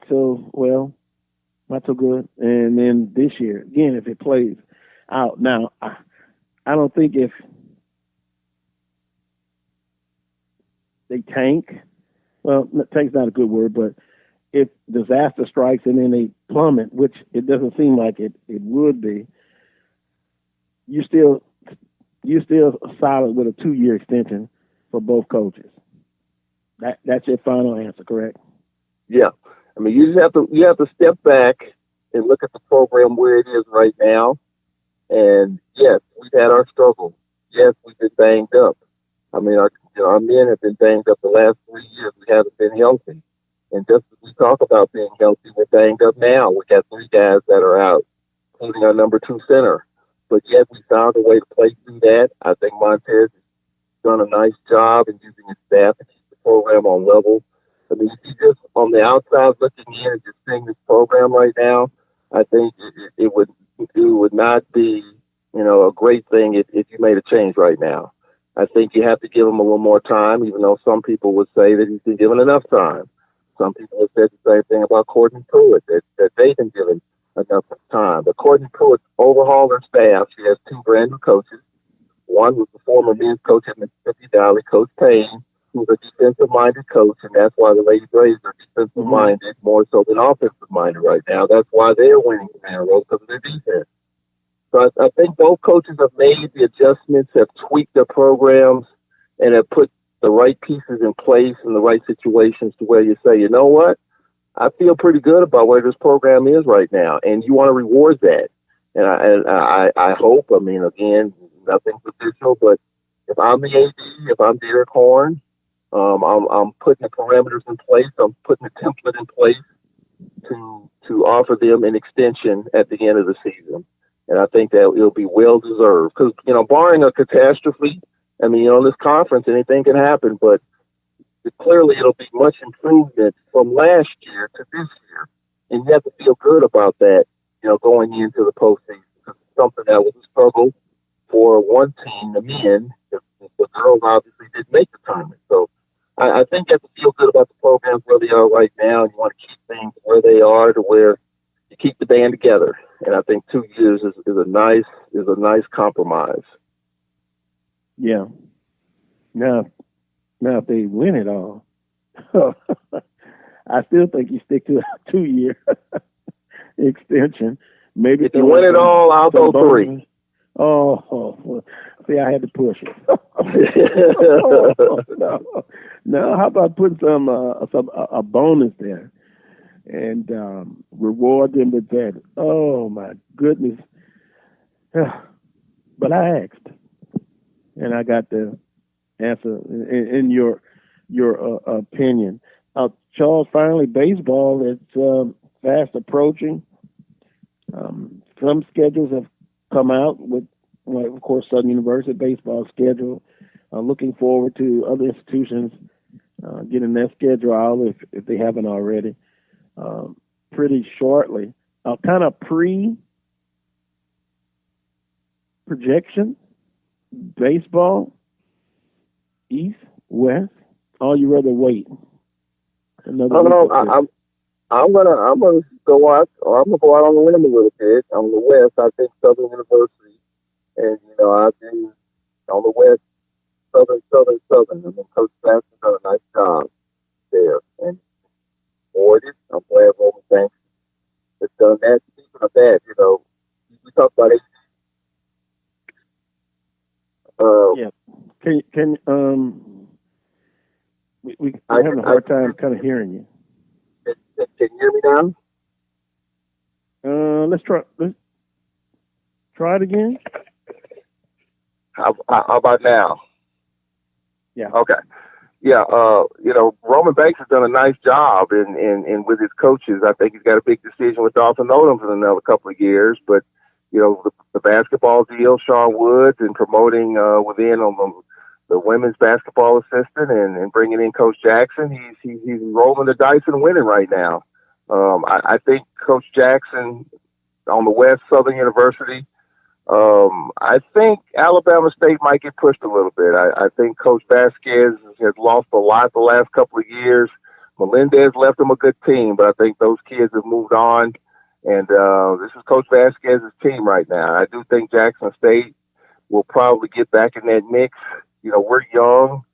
so good. And then this year, again, if it plays out. Now, I don't think if they tank, well, tank's not a good word, but if disaster strikes and then they plummet, which it doesn't seem like it would be, you're still solid with a 2-year extension for both coaches. That's your final answer, correct?
Yeah. I mean, you have to step back and look at the program where it is right now. And yes, we've had our struggles. Yes, we've been banged up. I mean, our men have been banged up the last 3 years. We haven't been healthy. And just as we talk about being healthy, we're banged up now. We got 3 guys that are out, including our number 2 center. But yet we found a way to play through that. I think Montez has done a nice job in using his staff to keep the program on level. I mean, if you just on the outside looking in and just seeing this program right now, I think it would not be, a great thing if you made a change right now. I think you have to give him a little more time, even though some people would say that he's been given enough time. Some people have said the same thing about Courtney Pruitt, that they've been given enough time. But Courtney Pruitt overhauled her staff. She has 2 brand new coaches. One was the former men's coach at Mississippi Valley, Coach Payne, who's a defensive-minded coach, and that's why the Lady Braves are defensive-minded more so than offensive-minded right now. That's why they're winning the man role, because of their defense. So I think both coaches have made the adjustments, have tweaked their programs, and have put the right pieces in place in the right situations to where you say, you know what, I feel pretty good about where this program is right now, and you want to reward that. And I hope, I mean, again, nothing's official, but if I'm the AD, if I'm Derek Horn, I'm putting the parameters in place. I'm putting a template in place to offer them an extension at the end of the season. And I think that it'll be well deserved because, barring a catastrophe, I mean, in this conference, anything can happen, but clearly it'll be much improvement from last year to this year. And you have to feel good about that, going into the postseason. It's something that was a struggle for one team, the men. The girls obviously didn't make the tournament. So I think you have to feel good about the programs where they are right now, and you want to keep things where they are to where you keep the band together. And I think 2 years is a nice compromise.
Yeah. Now if they win it all, I still think you stick to a 2-year extension. Maybe
if you win it all, I'll go 3.
Well, see, I had to push it. No. How about putting some a bonus there and reward them with that? Oh my goodness! But I asked, and I got the answer in your opinion. Charles, finally, baseball is fast approaching. Some schedules have come out with, of course, Southern University baseball schedule. Looking forward to other institutions getting their schedule out if they haven't already pretty shortly. Kind of pre-projection, baseball, East, West, or you rather wait?
I'm gonna go out on the limb a little bit. On the West, I think Southern University, and I think on the West, Southern. I mean, Coach Jackson's done a nice job there, and I'm glad Roman Banks has done that. Speaking of that, talk about it.
Yeah. We're having a hard time kind of hearing you.
Can you hear me now?
Let's try it again.
How about now?
Yeah.
Okay. Yeah. Roman Banks has done a nice job in with his coaches. I think he's got a big decision with Dawson Odom for another couple of years. But the basketball deal, Sean Woods, and promoting within on the women's basketball assistant and bringing in Coach Jackson, he's rolling the dice and winning right now. I think Coach Jackson on the West, Southern University. I think Alabama State might get pushed a little bit. I think Coach Vasquez has lost a lot the last couple of years. Melendez left them a good team, but I think those kids have moved on. And this is Coach Vasquez's team right now. I do think Jackson State will probably get back in that mix. We're young.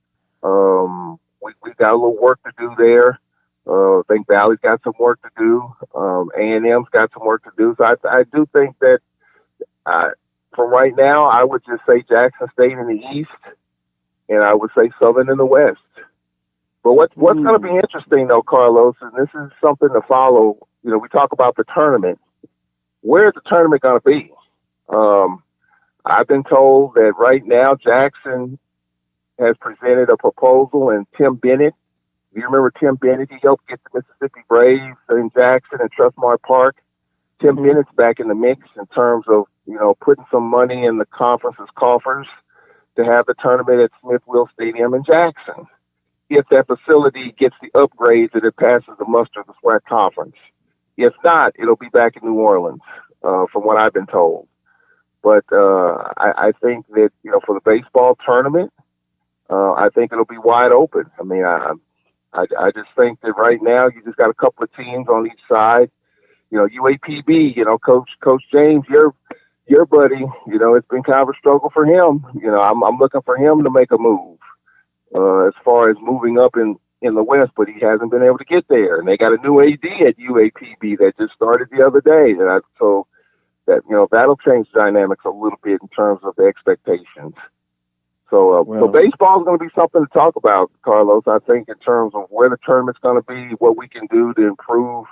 We've got a little work to do there. I think Valley's got some work to do. A&M's got some work to do. So I do think that from right now, I would just say Jackson State in the East, and I would say Southern in the West. But what's going to be interesting, though, Carlos, and this is something to follow. We talk about the tournament. Where's the tournament going to be? I've been told that right now Jackson has presented a proposal, and Tim Bennett, if you remember Tim Bennett, he helped get the Mississippi Braves in Jackson and Trustmark Park. Tim Bennett's back in the mix in terms of, putting some money in the conference's coffers to have the tournament at Smith-Will Stadium in Jackson, if that facility gets the upgrades that it passes the muster of the SWAC conference. If not, it'll be back in New Orleans, from what I've been told. But I think that, for the baseball tournament, I think it'll be wide open. I mean, I just think that right now you just got a couple of teams on each side. UAPB, Coach James, your buddy, it's been kind of a struggle for him. I'm looking for him to make a move as far as moving up in the West, but he hasn't been able to get there. And they got a new AD at UAPB that just started the other day. And so that, that'll change dynamics a little bit in terms of the expectations. So baseball is going to be something to talk about, Carlos, I think, in terms of where the tournament's going to be, what we can do to improve,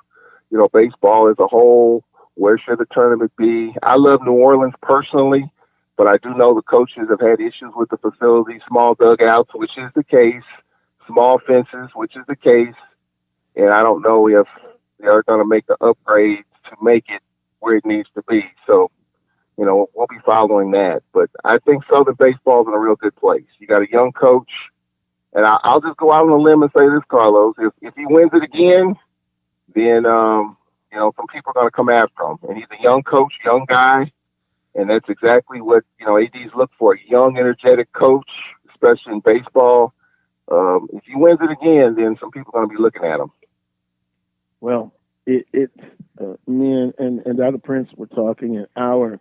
baseball as a whole. Where should the tournament be? I love New Orleans personally, but I do know the coaches have had issues with the facility, small dugouts, which is the case, small fences, which is the case, and I don't know if they're going to make the upgrades to make it where it needs to be. So, we'll be following that. But I think Southern baseball is in a real good place. You got a young coach, and I'll just go out on a limb and say this, Carlos. If he wins it again, then some people are going to come after him. And he's a young coach, young guy, and that's exactly what, ADs look for, a young, energetic coach, especially in baseball. If he wins it again, then some people are going to be looking at him.
Well, it's me and Dr. Prince were talking, and our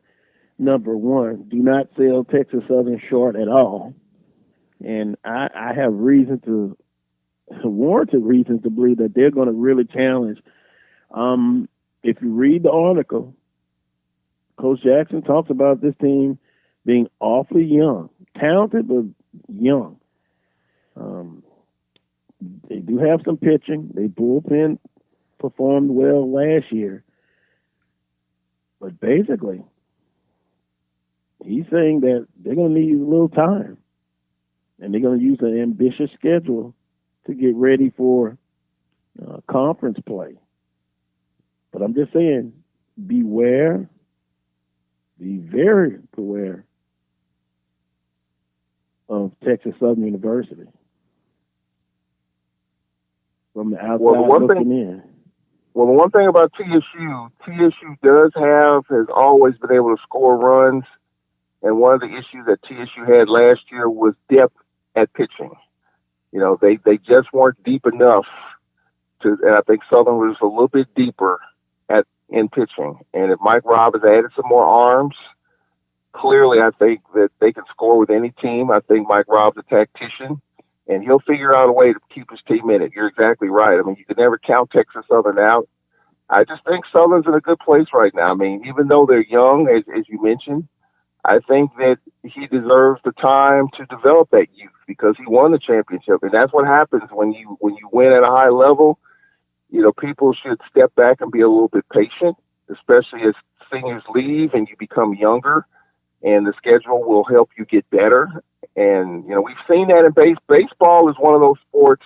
number one, do not sell Texas Southern short at all. And I have warranted reasons to believe that they're going to really challenge. If you read the article, Coach Jackson talks about this team being awfully young, talented, but young. They do have some pitching. They bullpen performed well last year. But basically, he's saying that they're going to need a little time. And they're going to use an ambitious schedule to get ready for conference play. But I'm just saying, be very beware of Texas Southern University from the outside looking in.
Well, the one thing about TSU has always been able to score runs. And one of the issues that TSU had last year was depth at pitching. They just weren't deep enough and I think Southern was a little bit deeper in pitching. And if Mike Robb has added some more arms, clearly I think that they can score with any team. I think Mike Robb's a tactician, and he'll figure out a way to keep his team in it. You're exactly right. I mean, you can never count Texas Southern out. I just think Southern's in a good place right now. I mean, even though they're young, as you mentioned, I think that he deserves the time to develop that youth because he won the championship, and that's what happens when you win at a high level. You know, people should step back and be a little bit patient, especially as seniors leave and you become younger, and the schedule will help you get better. And you know, we've seen that in baseball is one of those sports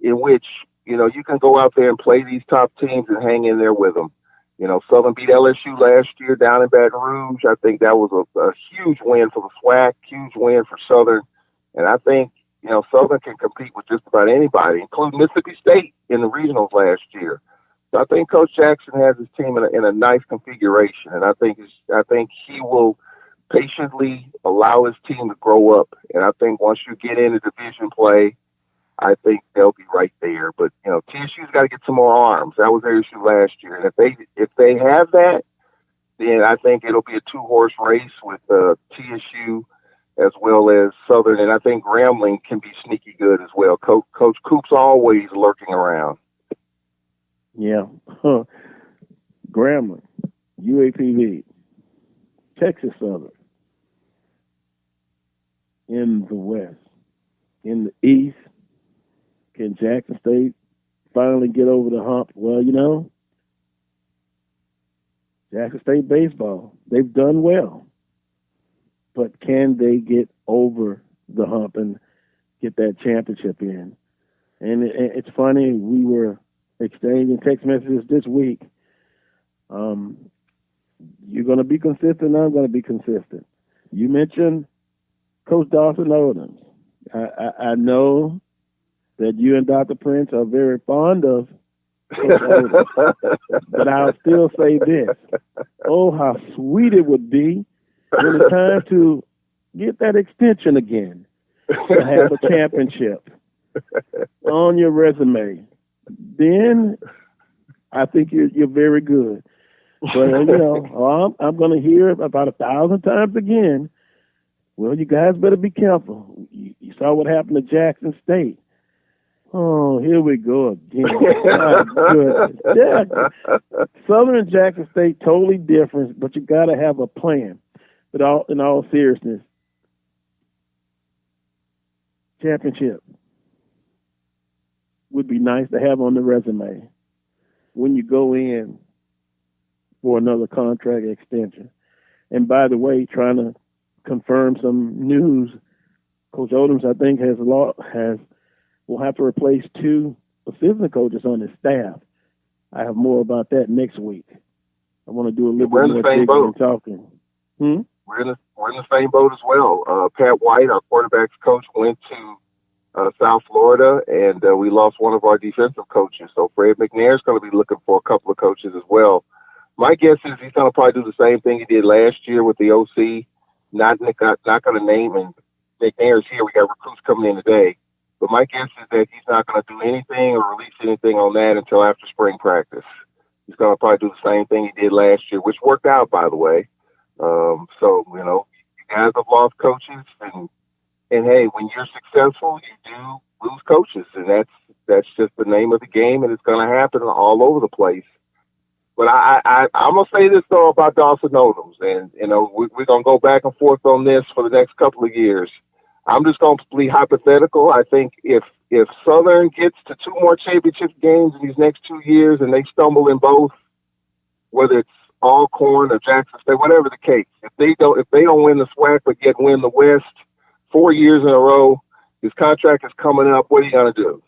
in which, you know, you can go out there and play these top teams and hang in there with them. You know, Southern beat LSU last year down in Baton Rouge. I think that was a huge win for the SWAC, huge win for Southern. And I think, you know, Southern can compete with just about anybody, including Mississippi State in the regionals last year. So I think Coach Jackson has his team in a nice configuration, and I think he will patiently allow his team to grow up. And I think once you get into division play, I think they'll be right there. But, you know, TSU's got to get some more arms. That was their issue last year. And if they have that, then I think it'll be a two-horse race with TSU as well as Southern. And I think Grambling can be sneaky good as well. Coach Coop's always lurking around.
Yeah. Grambling, UAPB, Texas Southern, in the West. In the East, can Jackson State finally get over the hump? Well, you know, Jackson State baseball, they've done well. But can they get over the hump and get that championship in? And it's funny, we were exchanging text messages this week. You're going to be consistent, I'm going to be consistent. You mentioned Coach Dawson Odoms. I know that you and Dr. Prince are very fond of Coach Odoms, but I'll still say this. Oh, how sweet it would be when it's time to get that extension again, to have a championship on your resume. Then I think you're very good. But, you know, I'm going to hear about 1,000 times again, well, you guys better be careful. You saw what happened to Jackson State. Oh, here we go again. My goodness. Yeah. Southern and Jackson State, totally different, but you got to have a plan. But in all seriousness, championship would be nice to have on the resume when you go in for another contract extension. And by the way, trying to confirm some news, Coach Odoms, I think, will have to replace 2 assistant coaches on his staff. I have more about that next week. I want to do a little bit more digging and talking.
We're in the same boat as well. Pat White, our quarterbacks coach, went to South Florida, and we lost one of our defensive coaches. So Fred McNair's going to be looking for a couple of coaches as well. My guess is he's going to probably do the same thing he did last year with the OC. Not going to name, and McNair's here. We got recruits coming in today. But my guess is that he's not going to do anything or release anything on that until after spring practice. He's going to probably do the same thing he did last year, which worked out, by the way. So, you know, you guys have lost coaches, and hey, when you're successful, you do lose coaches, and that's just the name of the game, and it's going to happen all over the place. But I'm going to say this, though, about Dawson Odoms, and, you know, we're going to go back and forth on this for the next couple of years. I'm just going to be hypothetical. I think if Southern gets to 2 more championship games in these next 2 years and they stumble in both, whether it's Alcorn or Jackson State, whatever the case, if they don't win the SWAC but yet win the West 4 years in a row, his contract is coming up. What are you going to do?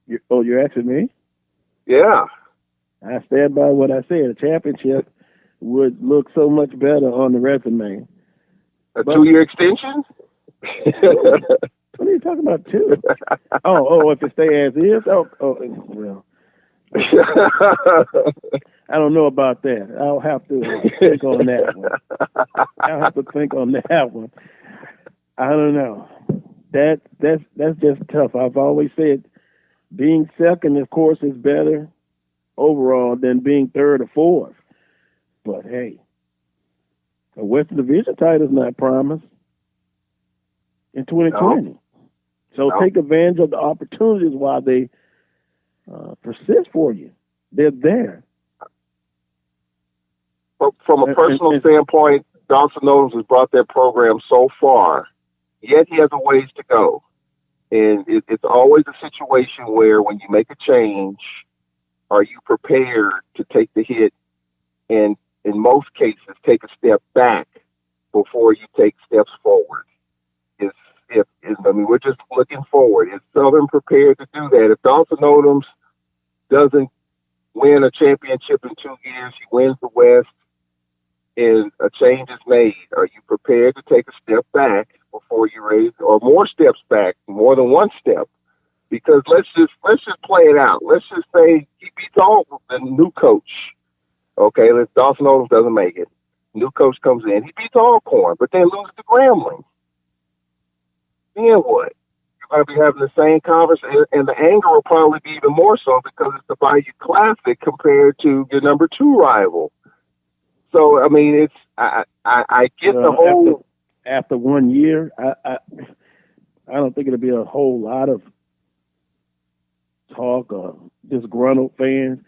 You're asking me?
Yeah.
I stand by what I said. A championship would look so much better on the resume.
A 2-year extension?
What are you talking about, 2? Oh, if it stay as is? Oh, well. I don't know about that. I'll have to think on that one. I don't know. That's just tough. I've always said being second, of course, is better overall than being third or fourth. But hey, a Western Division title is not promised in 2020. No. So take advantage of the opportunities while they persist for you. They're there.
But from a personal standpoint, Dawson Odums has brought that program so far, yet he has a ways to go. And it's always a situation where when you make a change, are you prepared to take the hit and, in most cases, take a step back before you take steps forward? We're just looking forward. Is Southern prepared to do that? If Dawson Odums doesn't win a championship in 2 years, he wins the West, and a change is made, are you prepared to take a step back before you raise, or more steps back, more than one step? Because let's just play it out. Let's just say he beats all the new coach. Okay, Dawson Odums doesn't make it. New coach comes in, he beats Alcorn, but then loses to Grambling. Then what? You're going to be having the same conversation, and the anger will probably be even more so because it's the Bayou Classic compared to your number 2 rival. So, I mean, I get the whole.
After 1 year, I don't think it'll be a whole lot of talk or disgruntled fans.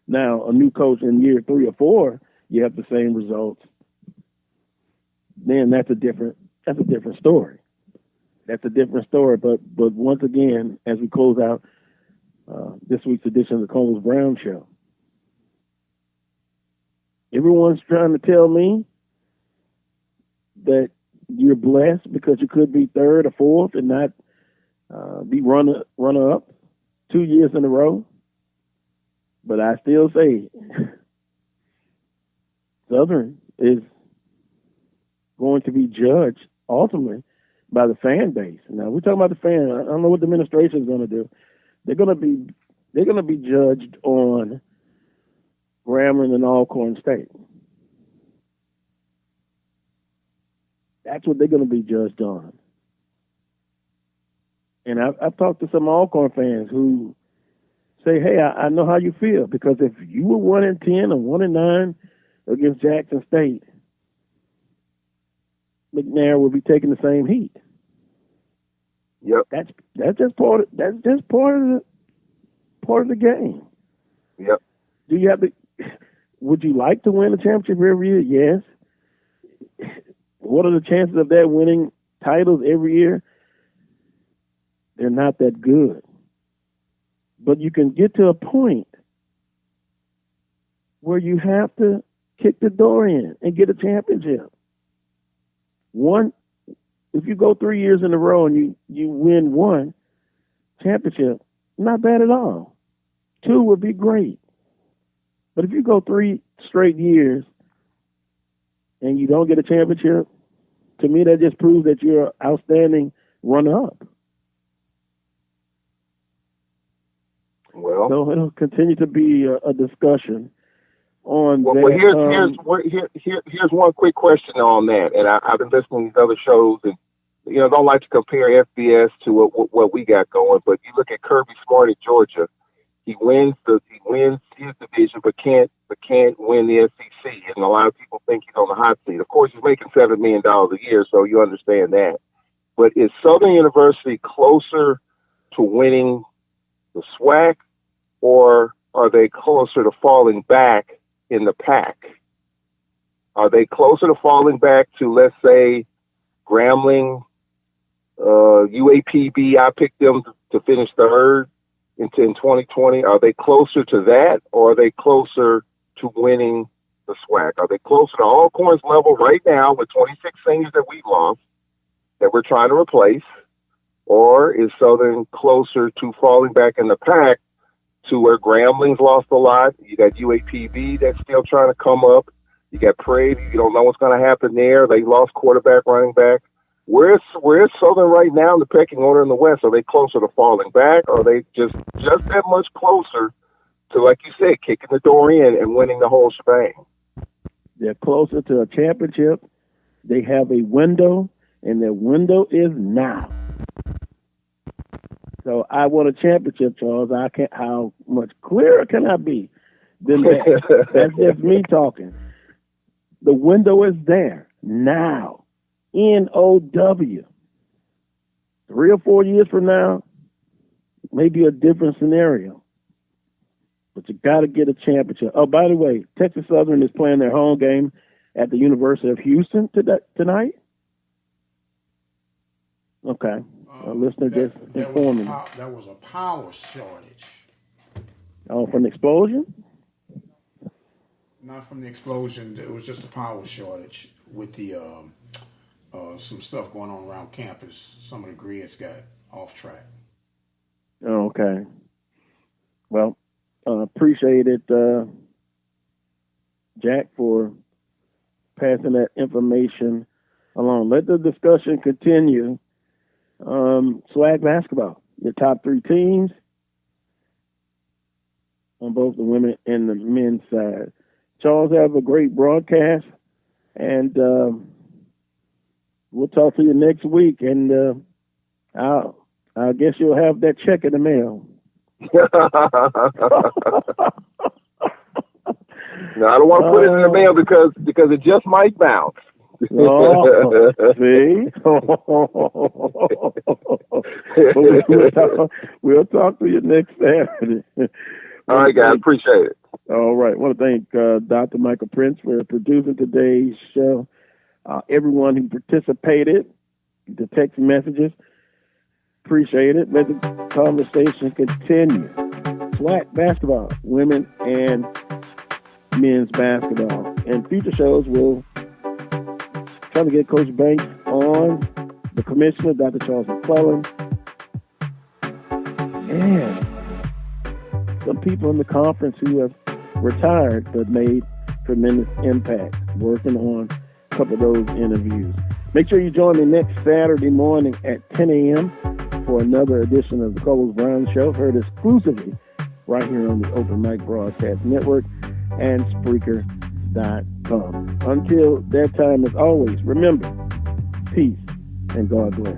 Now, a new coach in year 3 or 4, you have the same results. Then that's a different story. That's a different story. But once again, as we close out this week's edition of the Combs Brown Show, everyone's trying to tell me that you're blessed because you could be 3rd or 4th and not be runner up 2 years in a row. But I still say Southern is going to be judged ultimately by the fan base. Now we're talking about the fan. I don't know what the administration is going to do. They're going to be judged on Grambling and Alcorn State. That's what they're going to be judged on. And I've talked to some Alcorn fans who say, hey, I know how you feel, because if you were 1-10 or 1-9 against Jackson State, McNair will be taking the same heat.
Yep.
That's just part of the game.
Yep.
Do you have to? Would you like to win a championship every year? Yes. What are the chances of that winning titles every year? They're not that good. But you can get to a point where you have to kick the door in and get a championship. If you go 3 years in a row and you win 1 championship, not bad at all. 2 would be great. But if you go 3 straight years and you don't get a championship, to me that just proves that you're an outstanding runner-up.
Well,
so it'll continue to be a discussion on that.
Well, here's one quick question on that, and I've been listening to these other shows, and don't like to compare FBS to what we got going, but you look at Kirby Smart at Georgia. He wins his division, but can't win the SEC, and a lot of people think he's on the hot seat. Of course, he's making $7 million a year, so you understand that. But is Southern University closer to winning the SWAC, or are they closer to falling back in the pack? Are they closer to falling back to, let's say, Grambling, UAPB? I picked them to finish 3rd in 2020. Are they closer to that, or are they closer to winning the SWAC? Are they closer to Alcorn's level right now with 26 seniors that we lost that we're trying to replace? Or is Southern closer to falling back in the pack to where Grambling's lost a lot? You got UAPB that's still trying to come up. You got Prairie. You don't know what's going to happen there. They lost quarterback, running back. Where's Southern right now in the pecking order in the West? Are they closer to falling back, or are they just that much closer to, like you said, kicking the door in and winning the whole shebang?
They're closer to a championship. They have a window, and their window is now. So I want a championship, Charles. How much clearer can I be than that? That's just me talking. The window is there now. NOW. 3 or 4 years from now, maybe a different scenario. But you got to get a championship. Oh, by the way, Texas Southern is playing their home game at the University of Houston tonight. Okay. A listener just informed me.
That was a power shortage.
Oh, from the explosion?
Not from the explosion. It was just a power shortage with the some stuff going on around campus. Some of the grids got off track.
Oh, okay. Well, appreciate it, Jack, for passing that information along. Let the discussion continue. SWAC basketball, your top 3 teams on both the women and the men's side. Charles, have a great broadcast, and we'll talk to you next week. And I guess you'll have that check in the mail.
No, I don't want to put it in the mail because it just might bounce.
Oh, see? We'll talk to you next Saturday.
All right, guys. Appreciate it.
All right. I want to thank Dr. Michael Prince for producing today's show. Everyone who participated, the text messages, appreciate it. Let the conversation continue. SWAC basketball, women and men's basketball. And future shows will try to get Coach Banks on, the commissioner, Dr. Charles McClellan, and some people in the conference who have retired but made tremendous impact working on a couple of those interviews. Make sure you join me next Saturday morning at 10 a.m. for another edition of the Carlos Brown Show, heard exclusively right here on the Open Mic Broadcast Network and Spreaker.com. Until that time, as always, remember, peace and God bless.